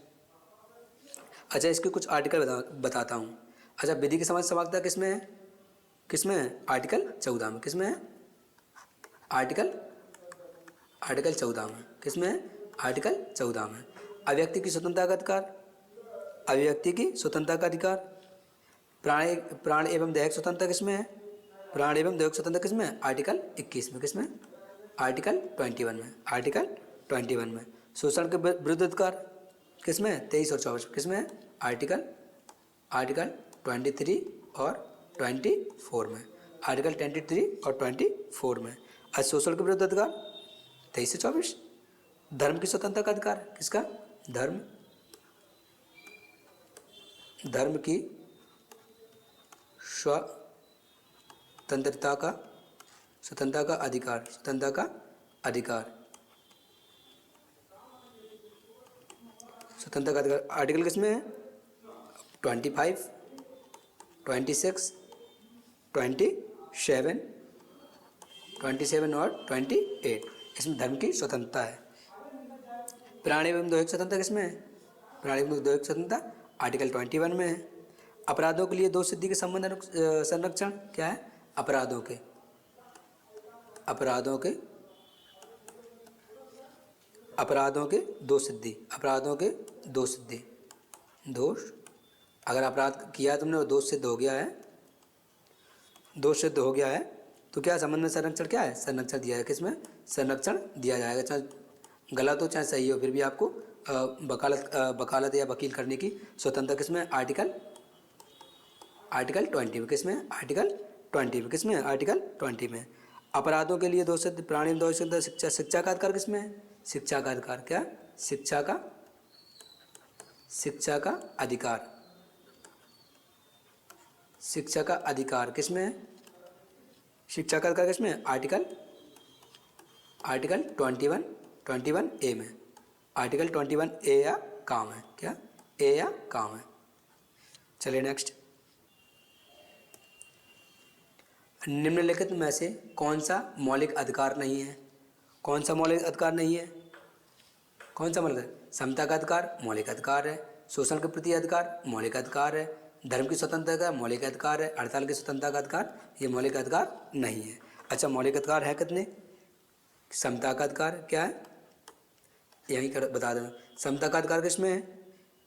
अच्छा, इसके कुछ आर्टिकल बताता हूँ। अच्छा, विधि की समझ समानता किसमें है? किसमें है? आर्टिकल 14 में। किसमें है? आर्टिकल 14 में। किसमें है? आर्टिकल 14 में। अभिव्यक्ति की स्वतंत्रता का अधिकार, अभिव्यक्ति की स्वतंत्रता का अधिकार, प्राण एवं दैहिक स्वतंत्रता किसमें है? प्राण एवं दैहिक स्वतंत्रता किसमें है? आर्टिकल 21 में। किसमें? आर्टिकल 21 में। आर्टिकल 21 में। शोषण के विरुद्ध अधिकार किसमें? 23 और 24। किसमें है? आर्टिकल 23 और 24 में। आर्टिकल 23 और 24 में। आज शोषण के विरुद्ध अधिकार 23 से 24। धर्म की स्वतंत्रता का अधिकार किसका? धर्म की स्वतंत्रता का अधिकार। स्वतंत्रता का अधिकार। स्वतंत्रता का अधिकार आर्टिकल किसमें है? 25, 26, 27 और 28। इसमें धर्म की स्वतंत्रता है। प्राण एवं दैहिक स्वतंत्रता किसमें है? प्राण एवं दैहिक स्वतंत्रता आर्टिकल 21 में है। अपराधों के लिए दोष सिद्धि के संबंध संरक्षण। क्या है? अपराधों के दोष सिद्धि। अपराधों के दोष सिद्धि। दोष, अगर अपराध किया तुमने और दोष सिद्ध हो गया है, तो क्या संबंध में संरक्षण क्या है? संरक्षण दिया है। किसमें? संरक्षण दिया जाएगा। चाहे गलत हो चाहे सही हो, फिर भी आपको वकालत या वकील करने की स्वतंत्रता किसमें? आर्टिकल 20 में। किसमें? आर्टिकल 20 में। किसमें? आर्टिकल 20 में। अपराधों के लिए दोष सिद्ध प्राणी दोष सिद्ध शिक्षा का अधिकार किसमें है? शिक्षा का अधिकार। क्या? शिक्षा का अधिकार। शिक्षा का अधिकार किसमें है? शिक्षा का अधिकार किसमें है? आर्टिकल 21A में। आर्टिकल 21A या काम है। क्या? ए या काम है। चलिए नेक्स्ट। निम्नलिखित में से कौन सा मौलिक अधिकार नहीं है? कौन सा मौलिक अधिकार नहीं है? कौन सा मौलिक? समता का अधिकार मौलिक अधिकार है, शोषण के प्रति अधिकार मौलिक अधिकार है, धर्म की स्वतंत्रता का मौलिक अधिकार है, हड़ताल की स्वतंत्रता का अधिकार ये मौलिक अधिकार नहीं है। अच्छा, मौलिक अधिकार है कितने? समता का अधिकार क्या है, यहीं कर बता देना। समता का अधिकार किसमें है?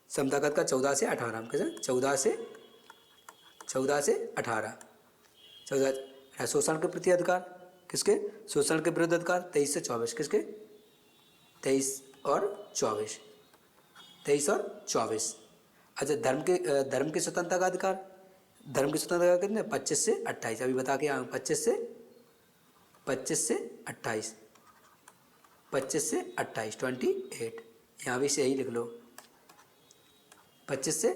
समता का अधिकार 14 से 18 में, कैसे 14 से 18। 14। शोषण के प्रति अधिकार किसके? शोषण के विरुद्ध अधिकार 23 से 24, किसके? 23 और 24, 23 और 24। अच्छा, धर्म की स्वतंत्रता का अधिकार, धर्म की स्वतंत्रता कितने? 25 से 28, अभी बता के आया हूँ। 25 से 28, 25 से 28, 28, यहाँ भी सही लिख लो, 25 से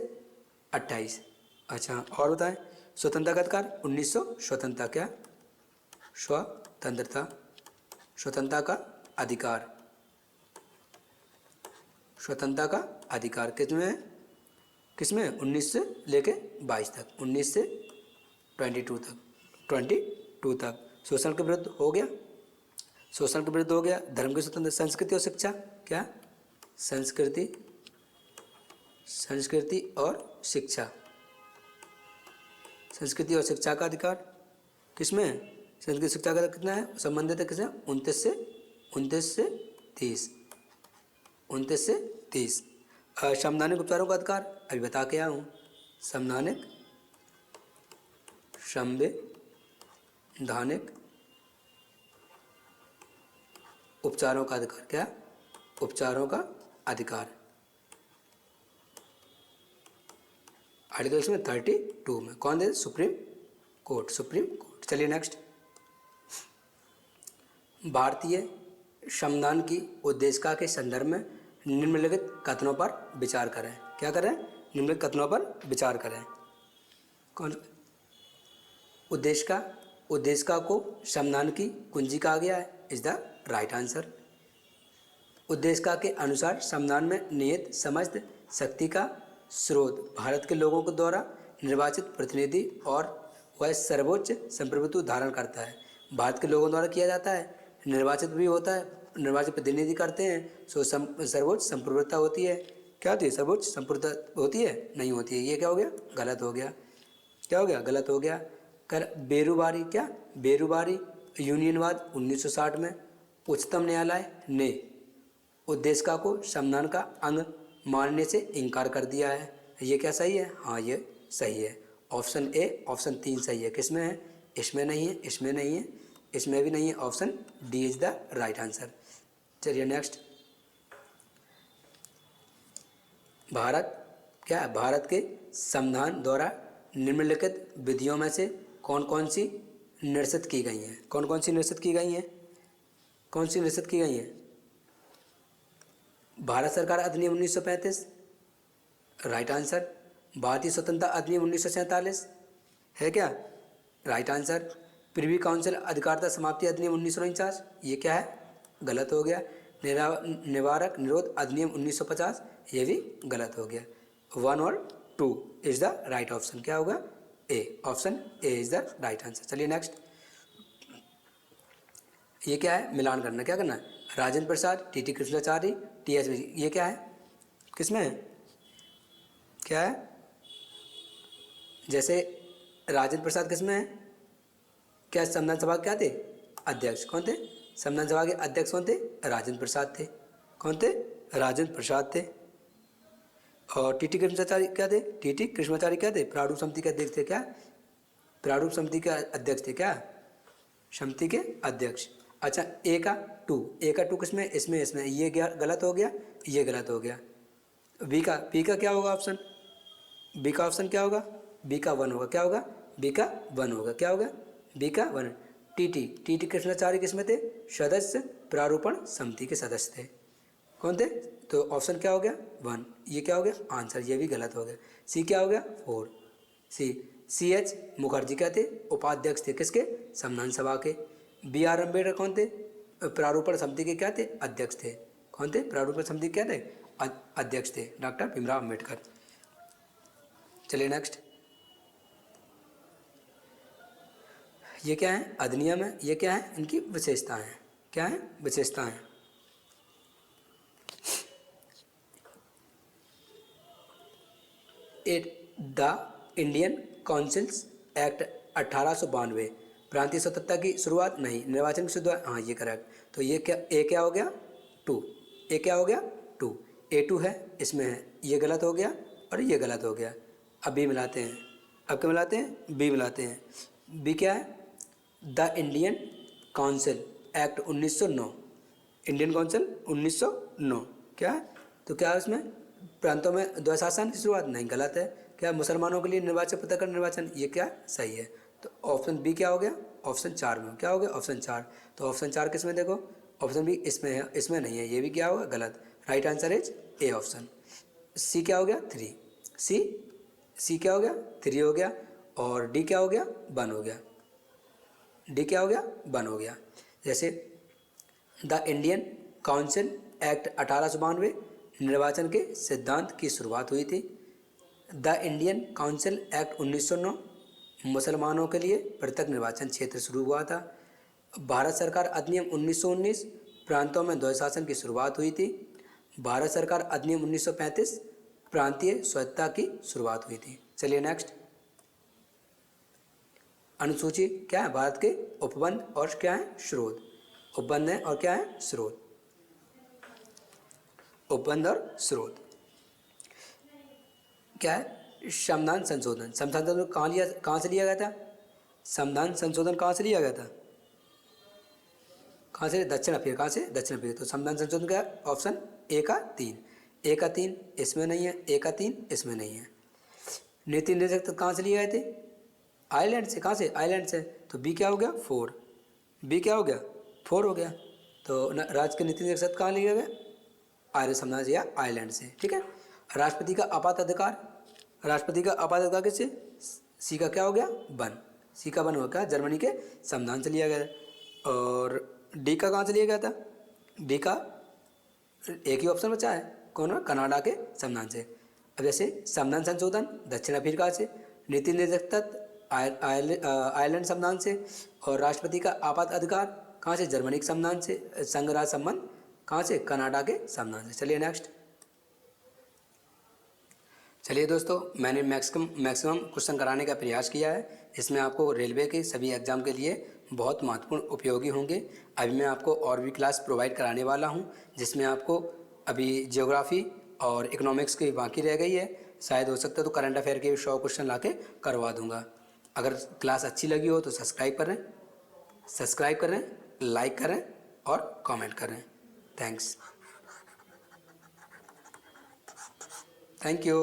28। अच्छा, और बताएं, स्वतंत्रता का अधिकार 1900, स्वतंत्रता क्या? स्वतंत्रता, स्वतंत्रता का अधिकार, स्वतंत्रता का अधिकार किसमें है? किसमें? 19 से लेके 22 तक, 19 से 22 तक, 22 तक। शोषण के विरुद्ध हो गया, शोषण के विरुद्ध हो गया। धर्म की स्वतंत्रता, संस्कृति और शिक्षा क्या? संस्कृति और शिक्षा, संस्कृति और शिक्षा का अधिकार किसमें है? संस्कृति शिक्षा का कितना है? संबंधित है किससे? 29 से 30, 29 से 30। संवैधानिक उपचारों का अधिकार अभी बता के आया हूँ। संवैधानिक उपचारों का अधिकार क्या? उपचारों का अधिकार आर्टिकल में 32 में कौन दे? Supreme court, supreme court. चलिए नेक्स्ट, भारतीय संविधान की उद्देशिका के संदर्भ में निम्नलिखित कथनों पर विचार करें। क्या करें? निम्नलिखित कथनों पर विचार करें। कौन? उद्देशिका को संविधान की कुंजी कहा गया है, इज द राइट आंसर। उद्देशिका के अनुसार संविधान में निहित समस्त शक्ति का स्रोत भारत के लोगों के द्वारा निर्वाचित प्रतिनिधि और वह सर्वोच्च संप्रभुत्व धारण करता है। भारत के लोगों द्वारा किया जाता है, निर्वाचित भी होता है, निर्वाचित प्रतिनिधि करते हैं, सो सर्वोच्च संप्रभुत्ता होती है। क्या होती है? सर्वोच्च संप्रभुत्ता होती है? नहीं होती है। ये क्या हो गया? गलत हो गया। क्या हो गया? गलत हो गया। कर बेरुबारी, क्या? बेरुबारी यूनियनवाद 1960 में उच्चतम न्यायालय ने उद्देशिका को संविधान का अंग मानने से इनकार कर दिया है। ये क्या सही है? हाँ, ये सही है। ऑप्शन ए, ऑप्शन 3 सही है। किसमें है? इसमें नहीं है, इसमें नहीं है, इसमें भी नहीं है। Option D is the right answer. चलिए नेक्स्ट, भारत क्या है? भारत के संविधान द्वारा निम्नलिखित विधियों में से कौन कौन सी निरसित की गई हैं? कौन कौन सी निरसित की गई हैं? कौन सी निरसित की गई हैं? भारत सरकार अधिनियम 1935, राइट आंसर। भारतीय स्वतंत्रता अधिनियम 1947 है क्या? Right answer. प्रिवी काउंसिल अधिकारिता समाप्ति अधिनियम 1949, ये क्या है? गलत हो गया। निवारक निरोध अधिनियम 1950, ये भी गलत हो गया। 1 और 2 इज द राइट ऑप्शन। क्या होगा? A, option A is the right answer. चलिए नेक्स्ट, ये क्या है? मिलान करना। क्या करना है? राजेंद्र प्रसाद, टी कृष्णाचार्य, TS, ये क्या है? किसमें है? क्या है? जैसे राजेंद्र प्रसाद किसमें है? क्या संविधान सभा क्या थे? अध्यक्ष। कौन थे? संविधान सभा के अध्यक्ष कौन थे? राजेंद्र प्रसाद थे। कौन थे? राजेंद्र प्रसाद थे। और टी कृष्णाचार्य क्या थे? टी कृष्णाचार्य क्या थे? प्रारूप समिति के अध्यक्ष थे। क्या? प्रारूप समिति के अध्यक्ष थे। क्या? समिति के अध्यक्ष। अच्छा, ए का 2 किसमें? इसमें ये गलत हो गया, ये गलत हो गया। बी का क्या होगा ऑप्शन? बी का ऑप्शन क्या होगा? बी का 1 होगा। क्या होगा? बी का 1 होगा। क्या होगा? बी का 1। टी कृष्णाचार्य किसमें थे? सदस्य प्रारूपण समिति के सदस्य थे। कौन थे? तो ऑप्शन क्या हो गया? 1। ये क्या हो गया? आंसर। ये भी गलत हो गया। सी क्या हो गया? 4। CH मुखर्जी क्या थे? उपाध्यक्ष थे। किसके? संविधान सभा के। BR अम्बेडकर कौन थे? प्रारूपण समिति के क्या थे? अध्यक्ष थे। कौन थे? प्रारूपण समिति क्या थे? अध्यक्ष थे, डॉक्टर भीमराव अम्बेडकर। चलिए नेक्स्ट, ये क्या है? अधिनियम है। ये क्या है? इनकी विशेषताएं हैं। क्या है? विशेषताएं। द इंडियन काउंसिल्स एक्ट 1892, प्रांतीय स्वतंत्रता की शुरुआत नहीं, निर्वाचन की शुरुआत, हाँ ये करेक्ट। तो ये क्या हो गया 2, ए क्या हो गया 2, A2 है, इसमें है, ये गलत हो गया और ये गलत हो गया। अब बी मिलाते हैं, अब क्या मिलाते हैं, बी मिलाते हैं। बी क्या है, the Indian council act 1909, Indian council 1909 क्या है, तो क्या है उसमें, प्रांतों में द्वैध शासन की शुरुआत नहीं, गलत है। क्या मुसलमानों के लिए निर्वाचन पृथक निर्वाचन, ये क्या सही है। तो ऑप्शन बी क्या हो गया, ऑप्शन 4 में क्या हो गया, ऑप्शन 4। तो ऑप्शन 4 किस में, देखो ऑप्शन बी इसमें है, इसमें नहीं है, ये भी क्या होगा गलत। Right answer is A option. C क्या हो गया 3, सी क्या हो गया 3 हो गया, और डी क्या हो गया 1 हो गया, डी क्या हो गया 1 हो गया। जैसे द इंडियन काउंसिल एक्ट 1892, निर्वाचन के सिद्धांत की शुरुआत हुई थी। द इंडियन काउंसिल एक्ट 1909, मुसलमानों के लिए पृथक निर्वाचन क्षेत्र शुरू हुआ था। भारत सरकार अधिनियम 1919, प्रांतों में द्वैध शासन की शुरुआत हुई थी। भारत सरकार अधिनियम 1935, प्रांतीय स्वतंत्रता की शुरुआत हुई थी। चलिए नेक्स्ट, अनुसूची क्या है, भारत के उपबंध और क्या है स्रोत, उपबंध है और क्या है स्रोत, उपबंध और स्रोत क्या है, संविधान संशोधन। संविधान संशोधन कहाँ से लिया गया था, संविधान संशोधन कहाँ से लिया गया था, कहाँ से, दक्षिण अफ्रीका, कहाँ से, दक्षिण अफ्रीका। तो संविधान संशोधन क्या है, ऑप्शन ए का 3, ए का 3 इसमें नहीं है, ए का 3 इसमें नहीं है। नीति निर्देशक कहाँ से लिए गए थे, आयरलैंड से, कहाँ से, आयरलैंड से। तो बी क्या हो गया 4, बी क्या हो गया 4 हो गया। तो राज्य के नीति निर्देशक कहाँ लिए गए, आर्य साम्राज्य या आयरलैंड से, ठीक है। राष्ट्रपति का आपात अधिकार, राष्ट्रपति का आपात अधिकार किससे, सी का क्या हो गया 1, सी का 1 हो गया, जर्मनी के संविधान से लिया गया। और डी का कहाँ से लिया गया था, डी का एक ही ऑप्शन बचा है, कौन है, कनाडा के संविधान से। अब जैसे संविधान संशोधन दक्षिण अफ्रीका से, नीति निर्देशक तत्व आयरलैंड संविधान से, और राष्ट्रपति का आपात अधिकार कहाँ से, जर्मनी के संविधान से, संघ राज्य संबंध कहाँ से, कनाडा के संविधान से। चलिए नेक्स्ट, चलिए दोस्तों, मैंने मैक्सिमम क्वेश्चन कराने का प्रयास किया है। इसमें आपको रेलवे के सभी एग्जाम के लिए बहुत महत्वपूर्ण उपयोगी होंगे। अभी मैं आपको और भी क्लास प्रोवाइड कराने वाला हूं, जिसमें आपको अभी ज्योग्राफी और इकोनॉमिक्स की बाकी रह गई है। शायद हो सकता है तो करंट अफेयर के 100 क्वेश्चन ला के करवा दूँगा। अगर क्लास अच्छी लगी हो तो सब्सक्राइब करें, लाइक करें और कमेंट करें। Thanks, thank you.